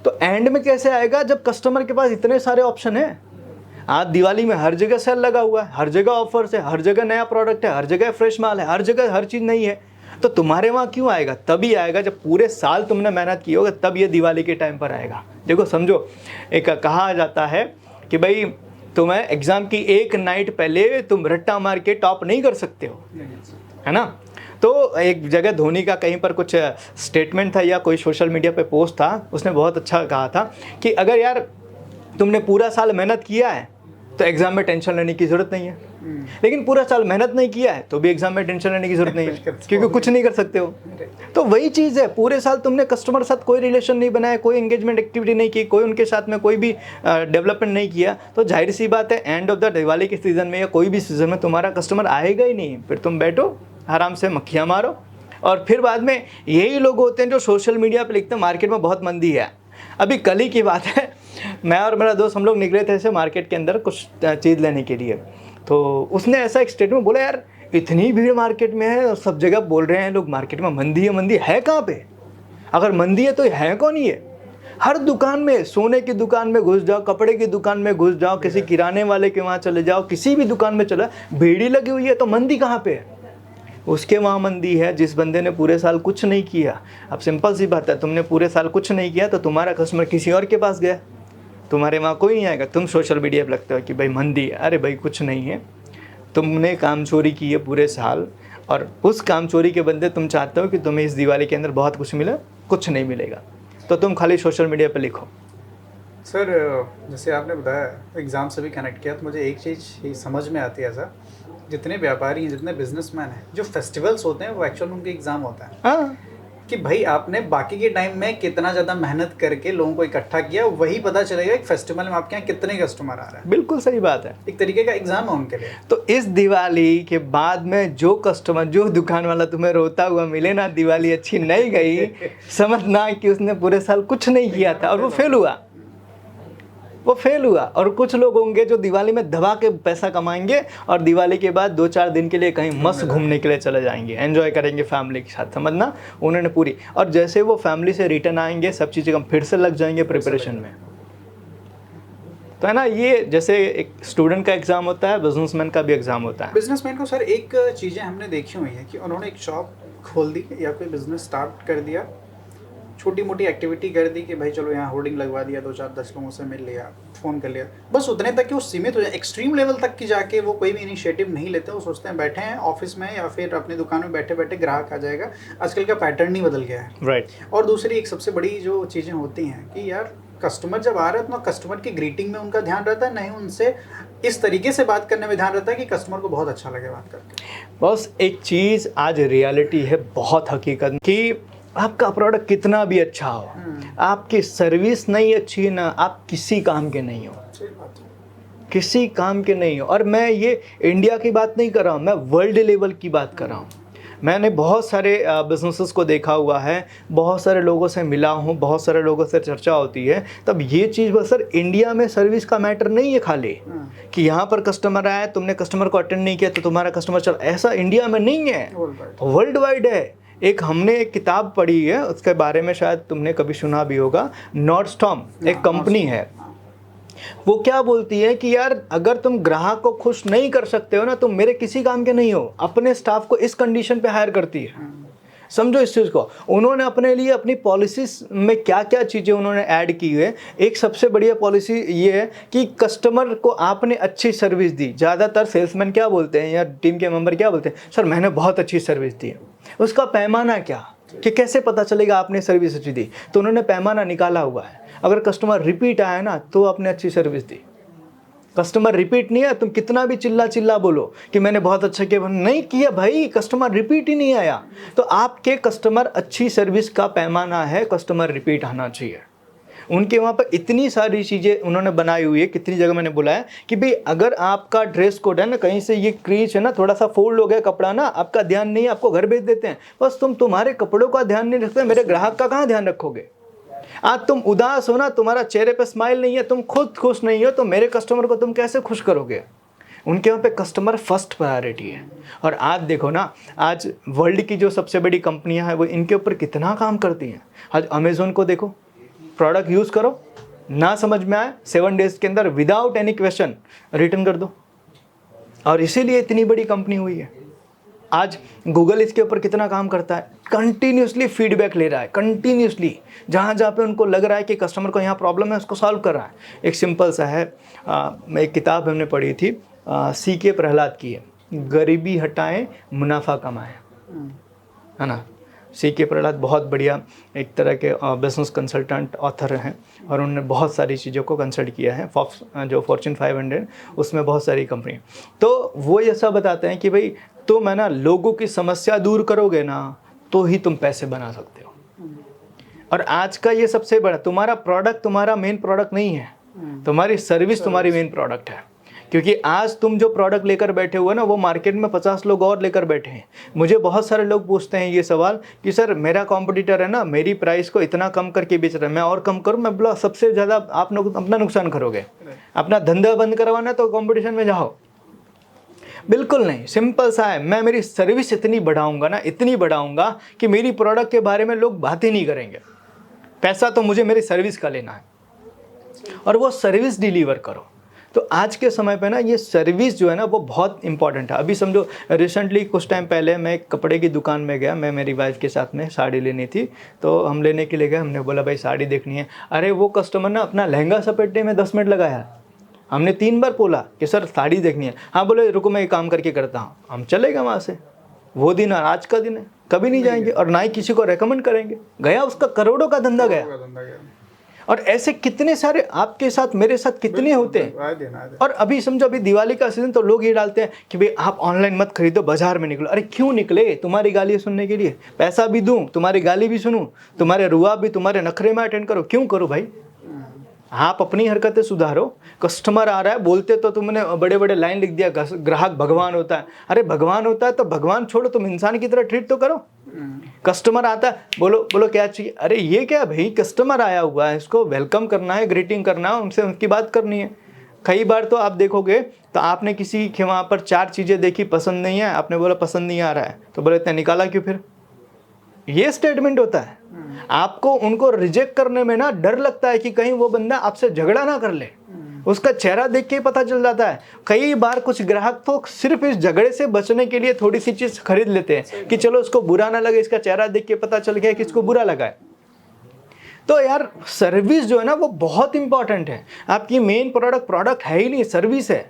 तो एंड में कैसे आएगा जब कस्टमर के पास इतने सारे ऑप्शन हैं। आज दिवाली में हर जगह सेल लगा हुआ है, हर जगह ऑफर्स है, हर जगह नया प्रोडक्ट है, हर जगह फ्रेश माल है, हर जगह हर चीज़ नहीं है। तो तुम्हारे वहाँ क्यों आएगा? तभी आएगा जब पूरे साल तुमने मेहनत की होगी, तब ये दिवाली के टाइम पर आएगा। देखो समझो, एक कहा जाता है कि भाई तुम्हें एग्ज़ाम की एक नाइट पहले तुम रट्टा मार के टॉप नहीं कर सकते हो, है ना। तो एक जगह धोनी का कहीं पर कुछ स्टेटमेंट था या कोई सोशल मीडिया पे पोस्ट था, उसने बहुत अच्छा कहा था कि अगर यार तुमने पूरा साल मेहनत किया है तो एग्ज़ाम में टेंशन लेने की ज़रूरत नहीं है, लेकिन पूरा साल मेहनत नहीं किया है तो भी एग्ज़ाम में टेंशन लेने की ज़रूरत नहीं है क्योंकि कुछ नहीं कर सकते हो। तो वही चीज़ है, पूरे साल तुमने कस्टमर के साथ कोई रिलेशन नहीं बनाया, कोई एंगेजमेंट एक्टिविटी नहीं की, कोई उनके साथ में कोई भी डेवलपमेंट नहीं किया, तो जाहिर सी बात है एंड ऑफ द दिवाली के सीज़न में या कोई भी सीज़न में तुम्हारा कस्टमर आएगा ही नहीं। फिर तुम बैठो आराम से मक्खियाँ मारो और फिर बाद में यही लोग होते हैं जो सोशल मीडिया पर लिखते हैं मार्केट में बहुत मंदी है। अभी कल ही की बात है, मैं और मेरा दोस्त हम लोग निकले थे ऐसे मार्केट के अंदर कुछ चीज़ लेने के लिए, तो उसने ऐसा एक स्टेटमेंट बोला, यार इतनी भीड़ मार्केट में है और सब जगह बोल रहे हैं लोग मार्केट में मंदी है, मंदी है कहाँ पे? अगर मंदी है तो है कौन ही है? हर दुकान में, सोने की दुकान में घुस जाओ, कपड़े की दुकान में घुस जाओ, किसी किराने वाले के वहाँ चले जाओ, किसी भी दुकान में चला, भीड़ ही लगी हुई है, तो मंदी कहाँ पे है? उसके वहाँ मंदी है जिस बंदे ने पूरे साल कुछ नहीं किया। अब सिंपल सी बात है, तुमने पूरे साल कुछ नहीं किया तो तुम्हारा कस्टमर किसी और के पास गया, तुम्हारे वहाँ कोई नहीं आएगा। तुम सोशल मीडिया पर लगते हो कि भाई मंदी है, अरे भाई कुछ नहीं है, तुमने काम चोरी की है पूरे साल और उस काम चोरी के बंदे तुम चाहते हो कि तुम्हें इस दिवाली के अंदर बहुत कुछ मिले, कुछ नहीं मिलेगा, तो तुम खाली सोशल मीडिया पर लिखो। सर जैसे आपने बताया एग्ज़ाम से भी कनेक्ट किया, तो मुझे एक चीज़ समझ में आती है ऐसा, जितने व्यापारी हैं, जितने बिजनेसमैन हैं, जो फेस्टिवल्स होते हैं वो एक्चुअल उनके एग्ज़ाम होता है। हाँ, कि भाई आपने बाकी के टाइम में कितना ज़्यादा मेहनत करके लोगों को इकट्ठा किया, वही पता चलेगा एक फेस्टिवल में आपके यहाँ कितने कस्टमर आ रहे हैं। बिल्कुल सही बात है। एक तरीके का एग्ज़ाम है उनके लिए। तो इस दिवाली के बाद में जो कस्टमर, जो दुकान वाला तुम्हें रोता हुआ मिले ना, दिवाली अच्छी नहीं गई, समझना कि उसने पूरे साल कुछ नहीं किया था और वो फेल हुआ, वो फेल हुआ। और कुछ लोग होंगे जो दिवाली में दबा के पैसा कमाएंगे और दिवाली के बाद 2-4 दिन के लिए कहीं मस्त घूमने के लिए चले जाएंगे, एंजॉय करेंगे फैमिली के साथ, समझना उन्होंने पूरी। और जैसे वो फैमिली से रिटर्न आएंगे, सब चीज़ें हम फिर से लग जाएंगे प्रिपरेशन में। तो है ना, ये जैसे एक स्टूडेंट का एग्ज़ाम होता है, बिजनेसमैन का भी एग्ज़ाम होता है। बिजनेसमैन को सर एक चीज़ें हमने देखी हुई हैं कि उन्होंने एक शॉप खोल दी या कोई बिजनेस स्टार्ट कर दिया, छोटी मोटी एक्टिविटी कर दी कि भाई चलो यहाँ होर्डिंग लगवा दिया, 2-4-10 लोगों से मिल लिया, फ़ोन कर लिया, बस उतने तक कि वो सीमित हो जाए। एक्सट्रीम लेवल तक की जाके वो कोई भी इनिशिएटिव नहीं लेते। वो सोचते हैं बैठे हैं ऑफिस में या फिर अपनी दुकान में बैठे बैठे ग्राहक आ जाएगा। आजकल का पैटर्न ही बदल गया है। राइट। और दूसरी एक सबसे बड़ी जो चीज़ें होती हैं कि यार कस्टमर जब आ रहा है तो कस्टमर की ग्रीटिंग में उनका ध्यान रहता है, नहीं उनसे इस तरीके से बात करने में ध्यान रहता है कि कस्टमर को बहुत अच्छा लगे बात करके। बस एक चीज़ आज रियलिटी है, बहुत हकीकत, कि आपका प्रोडक्ट कितना भी अच्छा हो, आपकी सर्विस नहीं अच्छी है ना, आप किसी काम के नहीं हो, किसी काम के नहीं हो। और मैं ये इंडिया की बात नहीं कर रहा हूँ, मैं वर्ल्ड लेवल की बात कर रहा हूँ। मैंने बहुत सारे बिजनेसेस को देखा हुआ है, बहुत सारे लोगों से मिला हूँ, बहुत सारे लोगों से चर्चा होती है, तब ये चीज़ बस सर इंडिया में सर्विस का मैटर नहीं है खाली कि यहाँ पर कस्टमर आया, तुमने कस्टमर को अटेंड नहीं किया तो तुम्हारा कस्टमर चल, ऐसा इंडिया में नहीं है, वर्ल्ड वाइड है। एक हमने एक किताब पढ़ी है, उसके बारे में शायद तुमने कभी सुना भी होगा, नॉर्डस्टॉर्म एक कंपनी है। वो क्या बोलती है कि यार अगर तुम ग्राहक को खुश नहीं कर सकते हो ना, तुम मेरे किसी काम के नहीं हो। अपने स्टाफ को इस कंडीशन पे हायर करती है, समझो इस चीज़ को। उन्होंने अपने लिए अपनी पॉलिसीज में क्या क्या चीज़ें उन्होंने ऐड की है। एक सबसे बढ़िया पॉलिसी ये है कि कस्टमर को आपने अच्छी सर्विस दी। ज़्यादातर सेल्समैन क्या बोलते हैं या टीम के मेंबर क्या बोलते हैं, सर मैंने बहुत अच्छी सर्विस दी है। उसका पैमाना क्या कि कैसे पता चलेगा आपने सर्विस अच्छी दी, तो उन्होंने पैमाना निकाला हुआ है। अगर कस्टमर रिपीट आया ना तो आपने अच्छी सर्विस दी, कस्टमर रिपीट नहीं आया, तुम कितना भी चिल्ला चिल्ला बोलो कि मैंने बहुत अच्छा किया, नहीं किया भाई, कस्टमर रिपीट ही नहीं आया। तो आपके कस्टमर अच्छी सर्विस का पैमाना है कस्टमर रिपीट आना चाहिए। उनके वहाँ पर इतनी सारी चीज़ें उन्होंने बनाई हुई है, कितनी जगह मैंने बोला है कि भाई अगर आपका ड्रेस कोड है ना, कहीं से ये क्रीच है ना, थोड़ा सा फोल्ड हो गया कपड़ा ना, आपका ध्यान नहीं है, आपको घर भेज देते हैं, बस तुम तुम्हारे कपड़ों का ध्यान नहीं रखते, मेरे ग्राहक का कहाँ ध्यान रखोगे। आज तुम उदास हो ना, तुम्हारा चेहरे पे स्माइल नहीं है, तुम खुद खुश नहीं हो, तो मेरे कस्टमर को तुम कैसे खुश करोगे। उनके वहाँ पे कस्टमर फर्स्ट प्रायोरिटी है। और आज देखो ना, आज वर्ल्ड की जो सबसे बड़ी कंपनियां हैं वो इनके ऊपर कितना काम करती हैं। आज अमेज़ोन को देखो, प्रोडक्ट यूज़ करो, ना समझ में आए 7 डेज़ के अंदर विदाउट एनी क्वेश्चन रिटर्न कर दो, और इसीलिए इतनी बड़ी कंपनी हुई है। आज गूगल इसके ऊपर कितना काम करता है, कंटिन्यूसली फीडबैक ले रहा है, कंटिन्यूसली जहाँ जहाँ पे उनको लग रहा है कि कस्टमर को यहाँ प्रॉब्लम है उसको सॉल्व कर रहा है। एक सिंपल सा है, एक किताब हमने पढ़ी थी, CK प्रहलाद की है, गरीबी हटाएं मुनाफा कमाएं, है ना। CK प्रहलाद बहुत बढ़िया एक तरह के बिजनेस कंसल्टेंट ऑथर हैं, और उन्होंने बहुत सारी चीज़ों को कंसल्ट किया है, जो फॉर्च्यून 500 उसमें बहुत सारी कंपनी। तो वो ऐसा बताते हैं कि भाई तुम है ना लोगों की समस्या दूर करोगे ना, तो ही तुम पैसे बना सकते हो। और आज का ये सबसे बड़ा, तुम्हारा प्रोडक्ट तुम्हारा मेन प्रोडक्ट नहीं है, तुम्हारी सर्विस तुम्हारी मेन प्रोडक्ट है। क्योंकि आज तुम जो प्रोडक्ट लेकर बैठे हुए ना, वो मार्केट में 50 लोग और लेकर बैठे हैं। मुझे बहुत सारे लोग पूछते हैं ये सवाल कि सर मेरा कॉम्पिटिटर है ना, मेरी प्राइस को इतना कम करके बेच रहा है, मैं और कम करूँ। मैं बोला सबसे ज़्यादा आप लोग अपना नुकसान करोगे। अपना धंधा बंद करवाना तो कॉम्पिटिशन में जाओ, बिल्कुल नहीं। सिंपल सा है, मैं मेरी सर्विस इतनी बढ़ाऊंगा ना, इतनी बढ़ाऊंगा कि मेरी प्रोडक्ट के बारे में लोग बात ही नहीं करेंगे। पैसा तो मुझे मेरी सर्विस का लेना है, और वो सर्विस डिलीवर करो। तो आज के समय पे ना ये सर्विस जो है ना वो बहुत इंपॉर्टेंट है। अभी समझो रिसेंटली कुछ टाइम पहले मैं एक कपड़े की दुकान में गया, मैं मेरी वाइफ के साथ में साड़ी लेनी थी, तो हम लेने के लिए गए। हमने बोला भाई साड़ी देखनी है। अरे वो कस्टमर ना अपना लहंगा सपेटने में 10 मिनट लगाया। हमने 3 बार बोला कि सर साड़ी देखनी है। हाँ बोले रुको मैं ये काम करके करता हूँ। हम चले गए वहाँ से। वो दिन और आज का दिन है, कभी नहीं जाएंगे और ना ही किसी को रेकमेंड करेंगे। गया, उसका करोड़ों का धंधा गया। और ऐसे कितने सारे आपके साथ मेरे साथ कितने होते हैं। और अभी समझो अभी दिवाली का सीजन, तो लोग ये डालते हैं कि भाई आप ऑनलाइन मत खरीदो, बाजार में निकलो। अरे क्यों निकले? तुम्हारी गाली सुनने के लिए? पैसा भी दूं, तुम्हारी गाली भी सुनूं, तुम्हारे रुआ भी, तुम्हारे नखरे में अटेंड करो? क्यों करो भाई? आप अपनी हरकतें सुधारो। कस्टमर आ रहा है, बोलते तो तुमने बड़े बड़े लाइन लिख दिया, ग्राहक भगवान होता है। अरे भगवान होता है तो भगवान छोड़ो, तुम इंसान की तरह ट्रीट तो करो। कस्टमर आता है, बोलो बोलो क्या चाहिए? अरे ये क्या भाई, कस्टमर आया हुआ है, इसको वेलकम करना है, ग्रीटिंग करना है, उनसे उनकी बात करनी है। कई बार तो आप देखोगे तो आपने किसी के वहाँ पर 4 चीज़ें देखी, पसंद नहीं है, आपने बोला पसंद नहीं आ रहा है, तो बोले इतना निकाला क्यों फिर? ये स्टेटमेंट होता है। आपको उनको रिजेक्ट करने में ना डर लगता है कि कहीं वो बंदा आपसे झगड़ा ना कर ले। उसका चेहरा देख के ही पता चल जाता है। कई बार कुछ ग्राहक तो सिर्फ इस झगड़े से बचने के लिए थोड़ी सी चीज खरीद लेते हैं कि चलो इसको बुरा ना लगे, इसका चेहरा देख के पता चल गया कि इसको बुरा लगा है। तो यार सर्विस जो है ना वो बहुत इंपॉर्टेंट है। आपकी मेन प्रोडक्ट है ही नहीं, सर्विस है।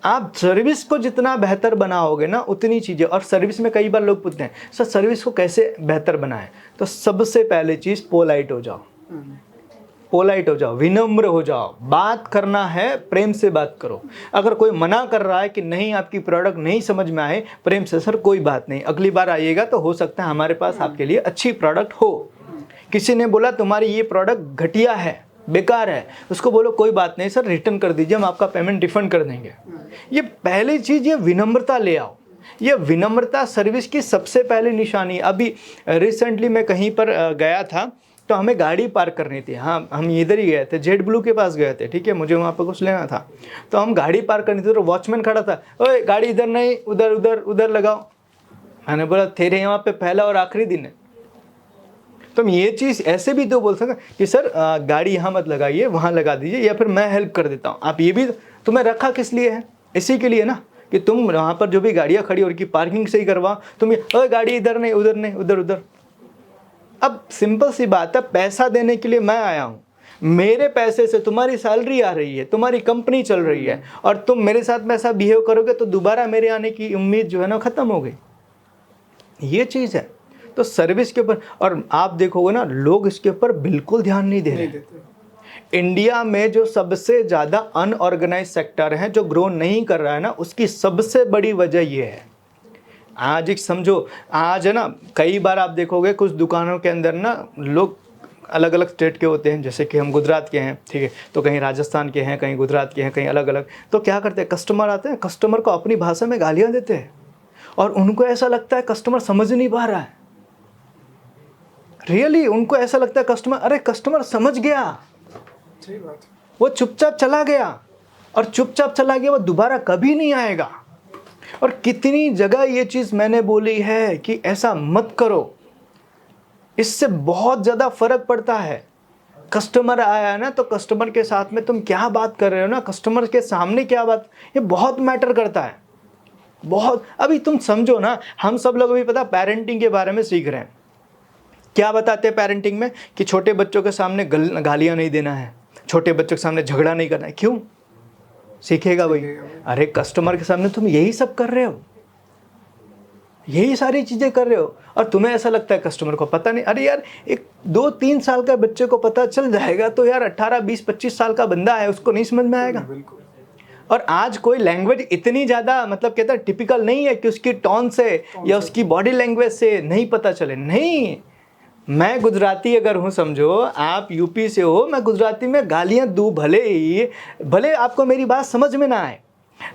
आप सर्विस को जितना बेहतर बनाओगे ना उतनी चीज़ें। और सर्विस में कई बार लोग पूछते हैं सर सर्विस को कैसे बेहतर बनाएं? तो सबसे पहले चीज़ पोलाइट हो जाओ। पोलाइट हो जाओ, विनम्र हो जाओ। बात करना है, प्रेम से बात करो। अगर कोई मना कर रहा है कि नहीं आपकी प्रोडक्ट नहीं समझ में आए, प्रेम से सर कोई बात नहीं, अगली बार आइएगा तो हो सकता है हमारे पास आपके लिए अच्छी प्रोडक्ट हो। किसी ने बोला तुम्हारी ये प्रोडक्ट घटिया है, बेकार है, उसको बोलो कोई बात नहीं सर, रिटर्न कर दीजिए, हम आपका पेमेंट रिफंड कर देंगे। ये पहली चीज़, ये विनम्रता ले आओ। ये विनम्रता सर्विस की सबसे पहली निशानी। अभी रिसेंटली मैं कहीं पर गया था, तो हमें गाड़ी पार्क करनी थी। हाँ, हम इधर ही गए थे, जेट ब्लू के पास गए थे, ठीक है, मुझे वहाँ पर कुछ लेना था। तो हम गाड़ी पार्क करनी थी, तो वॉचमैन खड़ा था, ओए गाड़ी इधर नहीं, उधर उधर उधर लगाओ। मैंने बोला तेरे यहाँ पे पहला और आखिरी दिन है। तुम ये चीज़ ऐसे भी तो बोल सकते कि सर गाड़ी यहाँ मत लगाइए, वहाँ लगा दीजिए, या फिर मैं हेल्प कर देता हूँ। आप ये भी, तुम्हें रखा किस लिए है? इसी के लिए ना कि तुम वहाँ पर जो भी गाड़ियाँ खड़ी हो उनकी पार्किंग सही करवा। तुम ये गाड़ी इधर नहीं, उधर नहीं, उधर उधर। अब सिंपल सी बात है, पैसा देने के लिए मैं आया हूँ, मेरे पैसे से तुम्हारी सैलरी आ रही है, तुम्हारी कंपनी चल रही है, और तुम मेरे साथ में ऐसा बिहेव करोगे तो दोबारा मेरे आने की उम्मीद जो है ना ख़त्म हो गई। ये चीज़ है। तो सर्विस के ऊपर, और आप देखोगे ना लोग इसके ऊपर बिल्कुल ध्यान नहीं दे रहे। इंडिया में जो सबसे ज़्यादा अनऑर्गेनाइज सेक्टर है, जो ग्रो नहीं कर रहा है ना, उसकी सबसे बड़ी वजह ये है। आज एक समझो, आज है ना, कई बार आप देखोगे कुछ दुकानों के अंदर ना लोग अलग अलग स्टेट के होते हैं, जैसे कि हम गुजरात के हैं, ठीक है, तो कहीं राजस्थान के हैं, कहीं गुजरात के हैं, कहीं अलग अलग। तो क्या करते हैं, कस्टमर आते हैं, कस्टमर को अपनी भाषा में गालियाँ देते हैं और उनको ऐसा लगता है कस्टमर समझ नहीं पा रहा है। रियली उनको ऐसा लगता है कस्टमर, अरे कस्टमर समझ गया, सही बात। वो चुपचाप चला गया, और चुपचाप चला गया, वो दोबारा कभी नहीं आएगा। और कितनी जगह ये चीज़ मैंने बोली है कि ऐसा मत करो, इससे बहुत ज़्यादा फर्क पड़ता है। कस्टमर आया है ना, तो कस्टमर के साथ में तुम क्या बात कर रहे हो ना, कस्टमर के सामने क्या बात, ये बहुत मैटर करता है, बहुत। अभी तुम समझो ना, हम सब लोग अभी पता पेरेंटिंग के बारे में सीख रहे हैं। क्या बताते हैं पेरेंटिंग में कि छोटे बच्चों के सामने गालियाँ नहीं देना है, छोटे बच्चों के सामने झगड़ा नहीं करना है। क्यों सीखेगा भाई? अरे कस्टमर के सामने तुम यही सब कर रहे हो, यही सारी चीज़ें कर रहे हो, और तुम्हें ऐसा लगता है कस्टमर को पता नहीं। अरे यार, एक 2-3 साल का बच्चे को पता चल जाएगा, तो यार 18, 20, 25 साल का बंदा है, उसको नहीं समझ में आएगा। बिल्कुल। और आज कोई लैंग्वेज इतनी ज़्यादा मतलब कहता है टिपिकल नहीं है कि उसकी टोन से या उसकी बॉडी लैंग्वेज से नहीं पता चले। नहीं, मैं गुजराती अगर हूँ, समझो आप यूपी से हो, मैं गुजराती में गालियाँ दूँ, भले आपको मेरी बात समझ में ना आए,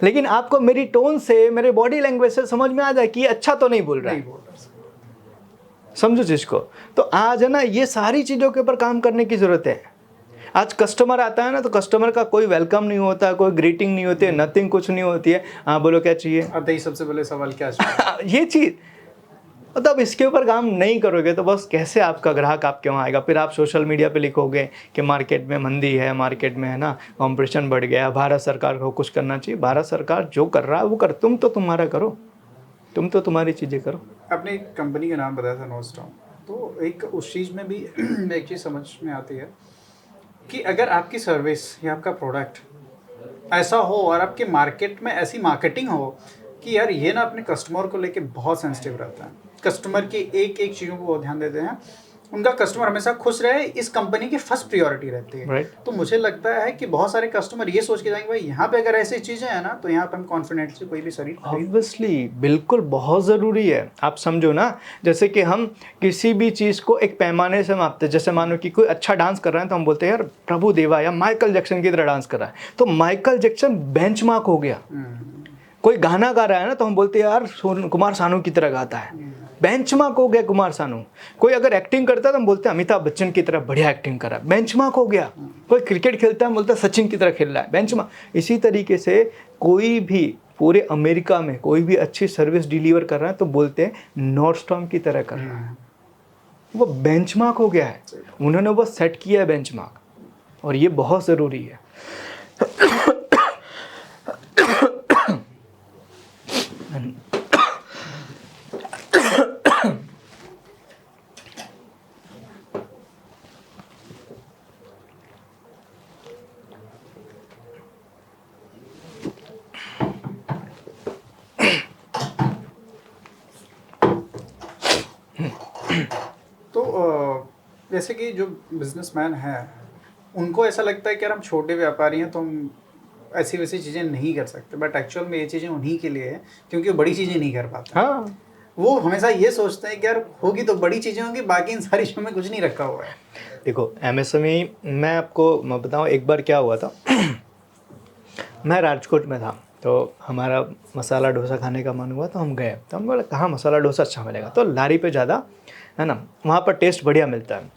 लेकिन आपको मेरी टोन से, मेरे बॉडी लैंग्वेज से समझ में आ जाए कि ये अच्छा तो नहीं बोल रहा है। समझो जिसको। तो आज है ना, ये सारी चीज़ों के ऊपर काम करने की ज़रूरत है। आज कस्टमर आता है ना, तो कस्टमर का कोई वेलकम नहीं होता, कोई ग्रीटिंग नहीं होती है, नथिंग, कुछ नहीं होती है। हाँ बोलो क्या चाहिए, आते ही सबसे पहले सवाल क्या चाहिए। ये चीज़। मतलब इसके ऊपर काम नहीं करोगे तो बस कैसे आपका ग्राहक आपके वहाँ आएगा? फिर आप सोशल मीडिया पे लिखोगे कि मार्केट में मंदी है, मार्केट में है ना कंपटीशन बढ़ गया, भारत सरकार को कुछ करना चाहिए। भारत सरकार जो कर रहा है वो कर, तुम तो तुम्हारा करो, तुम तो तुम्हारी चीज़ें करो। आपने कंपनी का नाम बताया था नॉस्टॉम, तो एक उस चीज़ में भी एक चीज़ समझ में आती है कि अगर आपकी सर्विस या आपका प्रोडक्ट ऐसा हो और आपके मार्केट में ऐसी मार्केटिंग हो कि यार ये ना अपने कस्टमर को लेके बहुत सेंसिटिव रहता है, कस्टमर की एक एक चीज़ों को वो ध्यान देते हैं, उनका कस्टमर हमेशा खुश रहे, इस कंपनी की फर्स्ट प्रायोरिटी रहती है। Right. तो मुझे लगता है कि बहुत सारे कस्टमर ये सोच के जाएंगे भाई यहाँ पे अगर ऐसी चीज़ें हैं ना, तो यहाँ पे हम कॉन्फिडेंटली कोई भी शरीर ऑब्वियसली बिल्कुल बहुत ज़रूरी है। आप समझो ना, जैसे कि हम किसी भी चीज़ को एक पैमाने से मापते हैं। जैसे मानो कि कोई अच्छा डांस कर रहा है तो हम बोलते हैं यार प्रभु देवा या माइकल जैक्सन की तरह डांस कर रहा है, तो माइकल जैक्सन बेंचमार्क हो गया। कोई गाना गा रहा है ना, तो हम बोलते हैं यार कुमार सानू की तरह गाता है, बेंचमार्क हो गया कुमार सानू। कोई अगर एक्टिंग करता है तो हम बोलते हैं अमिताभ बच्चन की तरह बढ़िया एक्टिंग कर रहा है, बेंचमार्क हो गया। कोई क्रिकेट खेलता है, हम बोलते हैं सचिन की तरह खेल रहा है, बेंचमार्क। इसी तरीके से कोई भी पूरे अमेरिका में कोई भी अच्छी सर्विस डिलीवर कर रहा है तो बोलते हैं नॉर्डस्टॉर्म की तरह कर रहा है, वो बेंचमार्क हो गया है, उन्होंने वो सेट किया है बेंचमार्क, और ये बहुत ज़रूरी है। तो जैसे कि जो बिजनेसमैन हैं उनको ऐसा लगता है कि यार हम छोटे व्यापारी हैं तो हम ऐसी वैसी चीज़ें नहीं कर सकते, बट एक्चुअल में ये चीज़ें उन्हीं के लिए है क्योंकि वो बड़ी चीज़ें नहीं कर पाते। हाँ, वो हमेशा ये सोचते हैं कि यार होगी तो बड़ी चीज़ें होंगी, बाकी इन सारी चीज़ों में कुछ नहीं रखा हुआ है। देखो एमएसएमई, मैं आपको बताऊँ एक बार क्या हुआ था। मैं राजकोट में था, तो हमारा मसाला डोसा खाने का मन हुआ, तो हम गए, तो हम बोले कहाँ मसाला डोसा अच्छा मिलेगा, तो लारी पे ज़्यादा है ना, वहाँ पर टेस्ट बढ़िया मिलता है।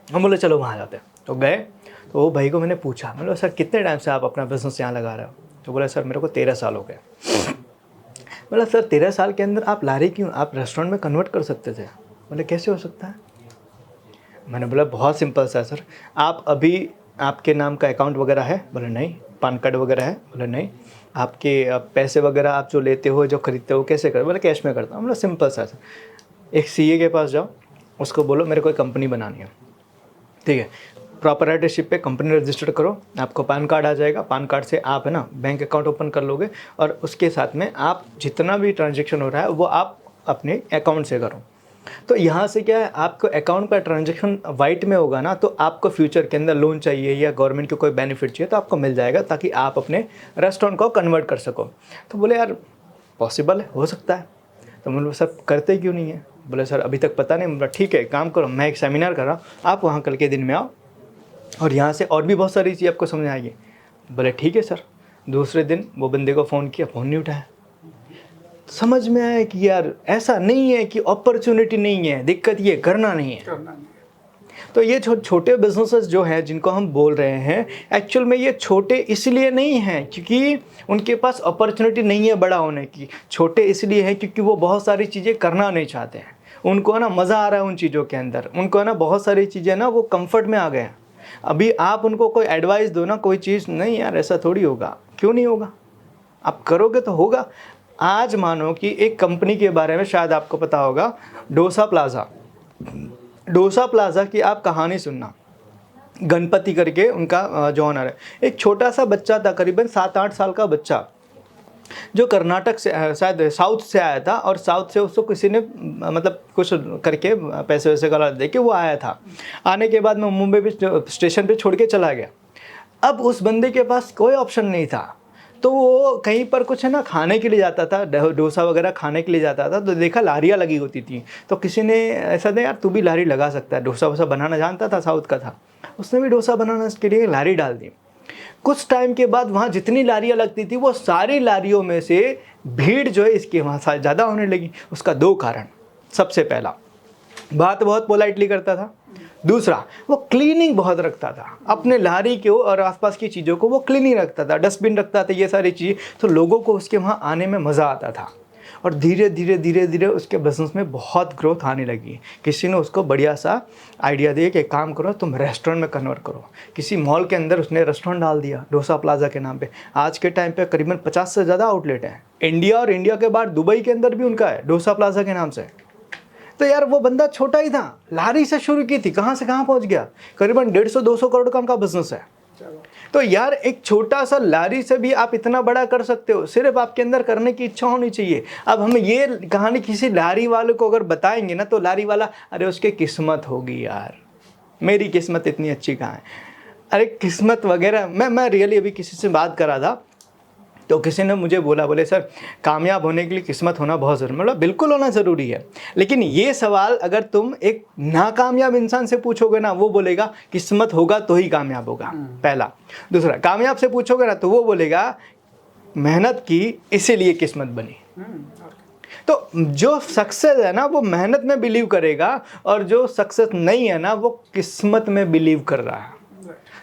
हम बोले चलो वहाँ जाते हैं, तो गए। तो वो भाई को मैंने पूछा, मैं बोला सर कितने टाइम से आप अपना बिज़नेस यहाँ लगा रहे हो? तो बोला सर मेरे को 13 साल हो गए। बोला सर 13 साल के अंदर आप लारी क्यों, आप रेस्टोरेंट में कन्वर्ट कर सकते थे। बोले कैसे हो सकता है? मैंने बोला बहुत सिंपल सा सर, आप अभी आपके नाम का अकाउंट वगैरह है? बोले नहीं। पान कार्ड वगैरह है? बोले नहीं। आपके पैसे वगैरह आप जो लेते हो, जो खरीदते हो, कैसे करते? बोले कैश में करता हूँ। बोला सिंपल सा सर, एक सीए के पास जाओ, उसको बोलो मेरे को एक कंपनी बनानी है, ठीक है, प्रॉपराइटरशिप पे कंपनी रजिस्टर करो, आपको पान कार्ड आ जाएगा, पान कार्ड से आप है ना बैंक अकाउंट ओपन कर लोगे, और उसके साथ में आप जितना भी ट्रांजेक्शन हो रहा है वो आप अपने अकाउंट से करो। तो यहाँ से क्या है, आपको अकाउंट का ट्रांजैक्शन वाइट में होगा ना, तो आपको फ्यूचर के अंदर लोन चाहिए या गवर्नमेंट को कोई बेनिफिट चाहिए तो आपको मिल जाएगा, ताकि आप अपने रेस्टोरेंट को कन्वर्ट कर सको। तो बोले यार पॉसिबल है, हो सकता है। तो बोले सर करते क्यों नहीं है? बोले सर अभी तक पता नहीं। बोला ठीक है, काम करो, मैं एक सेमिनार कर रहा हूँ, आप वहाँ कल के दिन में आओ और यहाँ से और भी बहुत सारी चीज़ आपको समझ आएगी। बोले ठीक है सर। दूसरे दिन वो बंदे को फ़ोन किया, फ़ोन नहीं उठाया। समझ में आया कि यार ऐसा नहीं है कि अपॉर्चुनिटी नहीं है, दिक्कत ये करना नहीं है। तो ये छोटे बिजनेसेस जो हैं जिनको हम बोल रहे हैं, एक्चुअल में ये छोटे इसलिए नहीं हैं क्योंकि उनके पास अपॉर्चुनिटी नहीं है बड़ा होने की। छोटे इसलिए है क्योंकि वो बहुत सारी चीज़ें करना नहीं चाहते हैं। उनको है ना मज़ा आ रहा है उन चीज़ों के अंदर, उनको है ना बहुत सारी चीज़ें ना वो कंफर्ट में आ गए हैं। अभी आप उनको कोई एडवाइस दो ना, कोई चीज़, नहीं यार ऐसा थोड़ी होगा। क्यों नहीं होगा? आप करोगे तो होगा। आज मानो कि एक कंपनी के बारे में शायद आपको पता होगा, डोसा प्लाज़ा। डोसा प्लाज़ा की आप कहानी सुनना। गणपति करके उनका जो ऑनर है, एक छोटा सा बच्चा था, करीबन 7-8 साल का बच्चा, जो कर्नाटक से शायद साउथ से आया था, और साउथ से उसको किसी ने मतलब कुछ करके पैसे वैसे का दे के वो आया था। आने के बाद मैं मुंबई भी स्टेशन पे छोड़ के चला गया। अब उस बंदे के पास कोई ऑप्शन नहीं था, तो वो कहीं पर कुछ है ना खाने के लिए जाता था, डोसा वगैरह खाने के लिए जाता था, तो देखा लारियाँ लगी होती थी। तो किसी ने ऐसा नहीं, यार तू भी लारी लगा सकता है, डोसा वोसा बनाना जानता था, साउथ का था, उसने भी डोसा बनाना के लिए लारी डाल दी। कुछ टाइम के बाद वहाँ जितनी लारियाँ लगती थी, वो सारी लारियों में से भीड़ जो है इसकी वहाँ ज़्यादा होने लगी। उसका 2 कारण। सबसे पहला, बात बहुत पोलाइटली करता था। दूसरा, वो क्लीनिंग बहुत रखता था, अपने लारी के और आसपास की चीज़ों को वो क्लीनिंग रखता था, डस्टबिन रखता था, ये सारी चीज़। तो लोगों को उसके वहाँ आने में मज़ा आता था, और धीरे धीरे उसके बिज़नेस में बहुत ग्रोथ आने लगी। किसी ने उसको बढ़िया सा आइडिया दिया कि एक काम करो, तुम रेस्टोरेंट में कन्वर्ट करो। किसी मॉल के अंदर उसने रेस्टोरेंट डाल दिया डोसा प्लाज़ा के नाम पे। आज के टाइम पे करीबन 50 से ज़्यादा आउटलेट हैं इंडिया, और इंडिया के बाहर दुबई के अंदर भी उनका है, डोसा प्लाज़ा के नाम से। तो यार वो बंदा छोटा ही था, लारी से शुरू की थी, कहाँ से कहाँ पहुँच गया। करीबन 150-200 करोड़ का उनका बिजनेस है। तो यार एक छोटा सा लारी से भी आप इतना बड़ा कर सकते हो, सिर्फ आपके अंदर करने की इच्छा होनी चाहिए। अब हम ये कहानी किसी लारी वाले को अगर बताएंगे ना, तो लारी वाला, अरे उसकी किस्मत होगी यार, मेरी किस्मत इतनी अच्छी कहाँ है। अरे किस्मत वगैरह, मैं रियली अभी किसी से बात कर रहा था, तो किसी ने मुझे बोले सर कामयाब होने के लिए किस्मत होना बहुत ज़रूरी। मतलब बिल्कुल होना ज़रूरी है, लेकिन ये सवाल अगर तुम एक नाकामयाब इंसान से पूछोगे ना, वो बोलेगा किस्मत होगा तो ही कामयाब होगा, पहला। दूसरा, कामयाब से पूछोगे ना, तो वो बोलेगा मेहनत की इसीलिए किस्मत बनी। तो जो सक्सेस है ना, वो मेहनत में बिलीव करेगा, और जो सक्सेस नहीं है ना, वो किस्मत में बिलीव कर रहा है।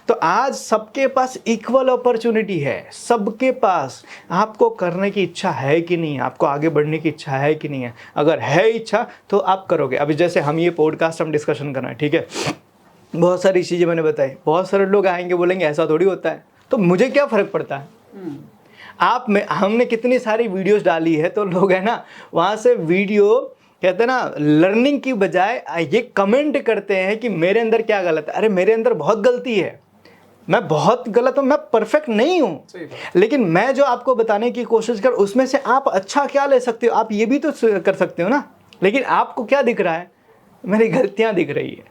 तो आज सबके पास इक्वल अपॉर्चुनिटी है, सबके पास। आपको करने की इच्छा है कि नहीं है, आपको आगे बढ़ने की इच्छा है कि नहीं है। अगर है इच्छा तो आप करोगे। अभी जैसे हम ये पॉडकास्ट हम डिस्कशन कर रहे हैं, ठीक है, बहुत सारी चीज़ें मैंने बताई, बहुत सारे लोग आएंगे बोलेंगे ऐसा थोड़ी होता है, तो मुझे क्या फ़र्क पड़ता है। आप में हमने कितनी सारी वीडियोस डाली है, तो लोग है ना वहाँ से वीडियो कहते हैं ना लर्निंग की बजाय ये कमेंट करते हैं कि मेरे अंदर क्या गलत है। अरे मेरे अंदर बहुत गलती है, मैं बहुत गलत हूँ, मैं परफेक्ट नहीं हूँ, लेकिन मैं जो आपको बताने की कोशिश कर, उसमें से आप अच्छा क्या ले सकते हो, आप ये भी तो कर सकते हो ना। लेकिन आपको क्या दिख रहा है, मेरी गलतियाँ दिख रही है।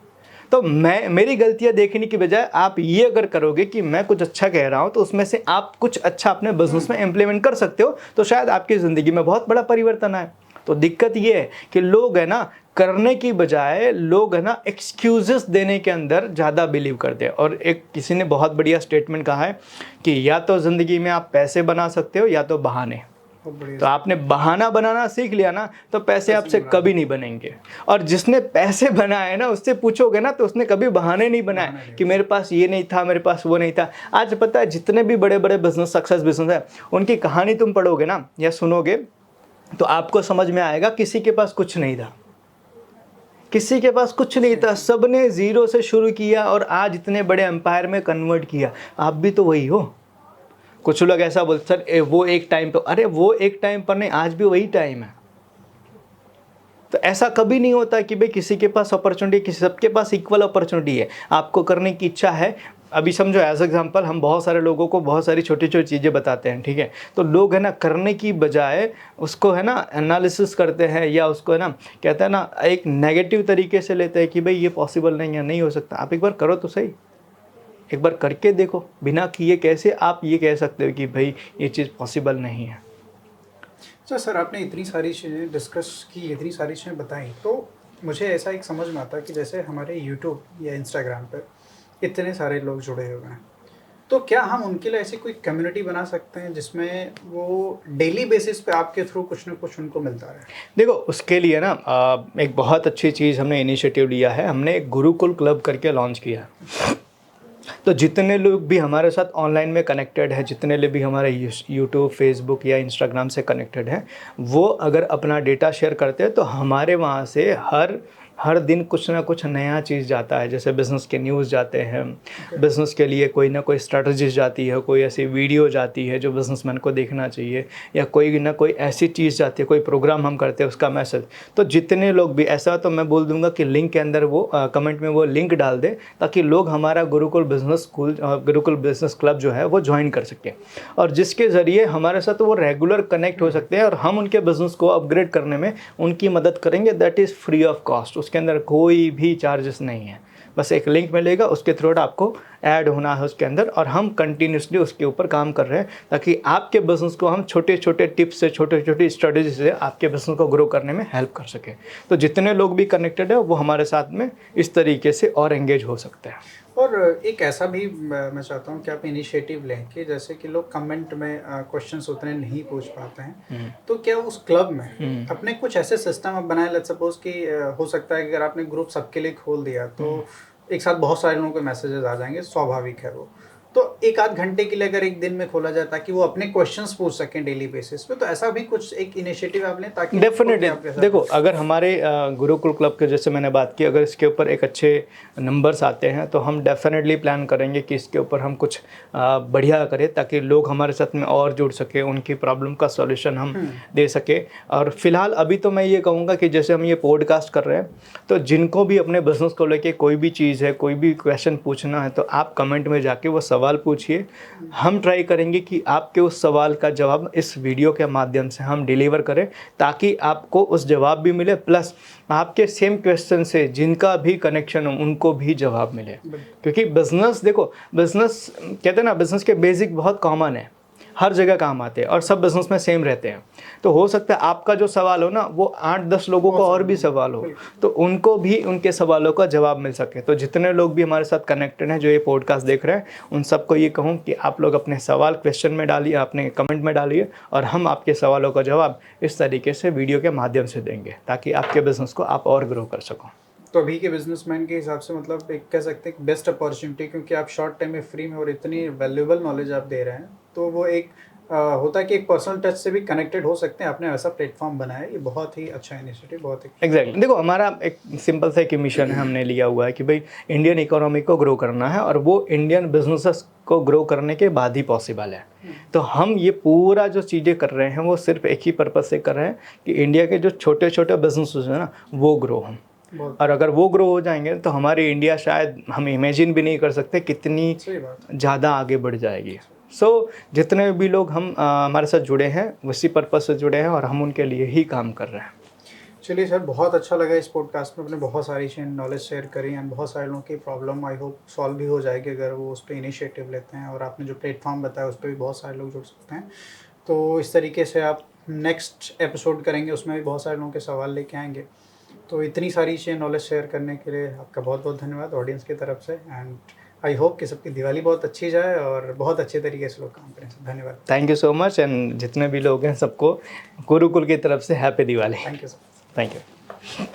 तो मेरी गलतियाँ देखने की बजाय आप ये अगर करोगे कि मैं कुछ अच्छा कह रहा हूँ, तो उसमें से आप कुछ अच्छा अपने बिजनेस में इम्प्लीमेंट कर सकते हो, तो शायद आपकी ज़िंदगी में बहुत बड़ा परिवर्तन आए। तो दिक्कत ये है कि लोग है ना करने की बजाय लोग है ना एक्सक्यूजेस देने के अंदर ज़्यादा बिलीव करते हैं। और एक किसी ने बहुत बढ़िया स्टेटमेंट कहा है कि या तो ज़िंदगी में आप पैसे बना सकते हो या तो बहाने। तो आपने बहाना बनाना सीख लिया ना, तो पैसे आपसे कभी नहीं बनेंगे। और जिसने पैसे बनाए ना, उससे पूछोगे ना, तो उसने कभी बहाने नहीं बनाए कि मेरे पास ये नहीं था, मेरे पास वो नहीं था। आज पता है जितने भी बड़े बड़े बिजनेस सक्सेस बिजनेस है, उनकी कहानी तुम पढ़ोगे ना या सुनोगे, तो आपको समझ में आएगा किसी के पास कुछ नहीं था, किसी के पास कुछ नहीं था, सबने ज़ीरो से शुरू किया और आज इतने बड़े एम्पायर में कन्वर्ट किया। आप भी तो वही हो। कुछ लोग ऐसा बोलते सर वो एक टाइम पर, अरे वो एक टाइम पर नहीं, आज भी वही टाइम है। तो ऐसा कभी नहीं होता कि भाई किसी के पास अपॉर्चुनिटी, किसी सबके पास इक्वल अपॉर्चुनिटी है। आपको करने की इच्छा है, अभी समझो एज एग्जांपल हम बहुत सारे लोगों को बहुत सारी छोटी छोटी चीज़ें बताते हैं, ठीक है, तो लोग है ना करने की बजाय उसको है ना एनालिसिस करते हैं या उसको है ना कहते हैं ना एक नेगेटिव तरीके से लेते हैं कि भाई ये पॉसिबल नहीं है, नहीं हो सकता। आप एक बार करो तो सही, एक बार करके देखो। बिना किए कैसे आप ये कह सकते हो कि भाई ये चीज़ पॉसिबल नहीं है। अच्छा सर, आपने इतनी सारी चीज़ें डिस्कस की, इतनी सारी चीज़ें बताई, तो मुझे ऐसा एक समझ में आता है कि जैसे हमारे यूट्यूब या इंस्टाग्राम पर इतने सारे लोग जुड़े हुए हैं, तो क्या हम उनके लिए ऐसी कोई कम्युनिटी बना सकते हैं जिसमें वो डेली बेसिस पे आपके थ्रू कुछ ना कुछ उनको मिलता रहे? देखो उसके लिए ना एक बहुत अच्छी चीज़ हमने इनिशिएटिव लिया है, हमने एक गुरुकुल क्लब करके लॉन्च किया। तो जितने लोग भी हमारे साथ ऑनलाइन में कनेक्टेड है, जितने लोग भी हमारे यूट्यूब, फेसबुक या इंस्टाग्राम से कनेक्टेड हैं, वो अगर अपना डेटा शेयर करते हैं तो हमारे वहाँ से हर दिन कुछ ना कुछ नया चीज़ जाता है। जैसे बिज़नेस के न्यूज़ जाते हैं, बिज़नेस के लिए कोई ना कोई स्ट्रैटेजीज जाती है, कोई ऐसी वीडियो जाती है जो बिज़नेसमैन को देखना चाहिए, या कोई ना कोई ऐसी चीज़ जाती है, कोई प्रोग्राम हम करते हैं उसका मैसेज। तो जितने लोग भी ऐसा, तो मैं बोल दूंगा कि लिंक के अंदर वो कमेंट में वो लिंक डाल दे ताकि लोग हमारा Gurukul business school, Gurukul business club जो है वो ज्वाइन कर सकें, और जिसके ज़रिए हमारे साथ वो रेगुलर कनेक्ट हो सकते हैं और हम उनके बिज़नेस को अपग्रेड करने में उनकी मदद करेंगे। That is free of cost, उसके अंदर कोई भी चार्जेस नहीं है। बस एक लिंक मिलेगा, उसके थ्रू आपको ऐड होना है उसके अंदर, और हम कंटिन्यूसली उसके ऊपर काम कर रहे हैं ताकि आपके बिज़नेस को हम छोटे छोटे टिप्स से, छोटे छोटे स्ट्रेटेजी से आपके बिज़नेस को ग्रो करने में हेल्प कर सकें। तो जितने लोग भी कनेक्टेड है वो हमारे साथ में इस तरीके से और एंगेज हो सकते हैं। और एक ऐसा भी मैं चाहता हूँ कि आप इनिशिएटिव लें कि जैसे कि लोग कमेंट में क्वेश्चंस उतने नहीं पूछ पाते हैं, तो क्या उस क्लब में अपने कुछ ऐसे सिस्टम आप बनाए, लेट्स सपोज कि हो सकता है कि अगर आपने ग्रुप सबके लिए खोल दिया तो एक साथ बहुत सारे लोगों के मैसेजेस आ जाएंगे, स्वाभाविक है वो। तो एक आध घंटे के लिए अगर एक दिन में खोला जाए ताकि वो अपने क्वेश्चंस पूछ सकें डेली बेसिस पे, तो ऐसा भी कुछ एक इनिशिएटिव आप लें ताकि डेफिनेटली देखो, अगर हमारे गुरुकुल क्लब के जैसे मैंने बात की, अगर इसके ऊपर एक अच्छे नंबर्स आते हैं तो हम डेफिनेटली प्लान करेंगे कि इसके ऊपर हम कुछ बढ़िया करें ताकि लोग हमारे साथ में और जुड़ सके, उनकी प्रॉब्लम का सॉल्यूशन हम दे सके। और फिलहाल अभी तो मैं ये कहूँगा कि जैसे हम ये पॉडकास्ट कर रहे हैं, तो जिनको भी अपने बिजनेस को लेके कोई भी चीज़ है, कोई भी क्वेश्चन पूछना है, तो आप कमेंट में जाके वो सवाल पूछिए। हम ट्राई करेंगे कि आपके उस सवाल का जवाब इस वीडियो के माध्यम से हम डिलीवर करें ताकि आपको उस जवाब भी मिले, प्लस आपके सेम क्वेश्चन से जिनका भी कनेक्शन हो उनको भी जवाब मिले। क्योंकि बिज़नेस, देखो बिज़नेस कहते हैं ना, बिज़नेस के बेसिक बहुत कॉमन है, हर जगह काम आते हैं और सब बिज़नेस में सेम रहते हैं। तो हो सकता है आपका जो सवाल हो ना वो 8-10 लोगों को और भी सवाल हो, तो उनको भी उनके सवालों का जवाब मिल सके। तो जितने लोग भी हमारे साथ कनेक्टेड हैं जो ये पॉडकास्ट देख रहे हैं, उन सबको ये कहूँ कि आप लोग अपने सवाल क्वेश्चन में डालिए, अपने कमेंट में डालिए, और हम आपके सवालों का जवाब इस तरीके से वीडियो के माध्यम से देंगे ताकि आपके बिज़नेस को आप और ग्रो कर सको। तो अभी के बिजनेसमैन के हिसाब से मतलब एक कह सकते हैं बेस्ट अपॉर्चुनिटी, क्योंकि आप शॉर्ट टाइम में फ्री में और इतनी वैल्यूएबल नॉलेज आप दे रहे हैं, तो वो एक होता है कि एक पर्सनल टच से भी कनेक्टेड हो सकते हैं। आपने ऐसा प्लेटफॉर्म बनाया, ये बहुत ही अच्छा इनिशिएटिव, बहुत ही एग्जैक्टली। देखो हमारा एक सिंपल सा एक मिशन है, हमने लिया हुआ है कि भाई इंडियन इकोनॉमी को ग्रो करना है, और वो इंडियन बिजनेसेस को ग्रो करने के बाद ही पॉसिबल है। तो हम ये पूरा जो चीज़ें कर रहे हैं वो सिर्फ एक ही पर्पज़ से कर रहे हैं कि इंडिया के जो छोटे छोटे बिजनेसेस हैं ना वो ग्रो हों, और अगर वो ग्रो हो जाएंगे तो हमारी इंडिया शायद हम इमेजिन भी नहीं कर सकते कितनी ज़्यादा आगे बढ़ जाएगी। जितने भी लोग हम हमारे साथ जुड़े हैं उसी पर्पज़ से जुड़े हैं और हम उनके लिए ही काम कर रहे हैं। चलिए सर, बहुत अच्छा लगा इस पॉडकास्ट में, अपने बहुत सारी नॉलेज शेयर करी, एंड बहुत सारे लोगों की प्रॉब्लम आई होप सॉल्व भी हो जाएगी अगर वो उस पर इनिशिएटिव लेते हैं, और आपने जो प्लेटफॉर्म बताया उस पर भी बहुत सारे लोग जुड़ सकते हैं। तो इस तरीके से आप नेक्स्ट एपिसोड करेंगे, उसमें भी बहुत सारे लोगों के सवाल लेके आएंगे। तो इतनी सारी नॉलेज शेयर करने के लिए आपका बहुत बहुत धन्यवाद ऑडियंस की तरफ से, एंड आई होप कि सबकी दिवाली बहुत अच्छी जाए और बहुत अच्छे तरीके से लोग काम करें। धन्यवाद। Thank you so much, and जितने भी लोग हैं सबको गुरुकुल की तरफ से happy Diwali. Thank you sir. Thank you.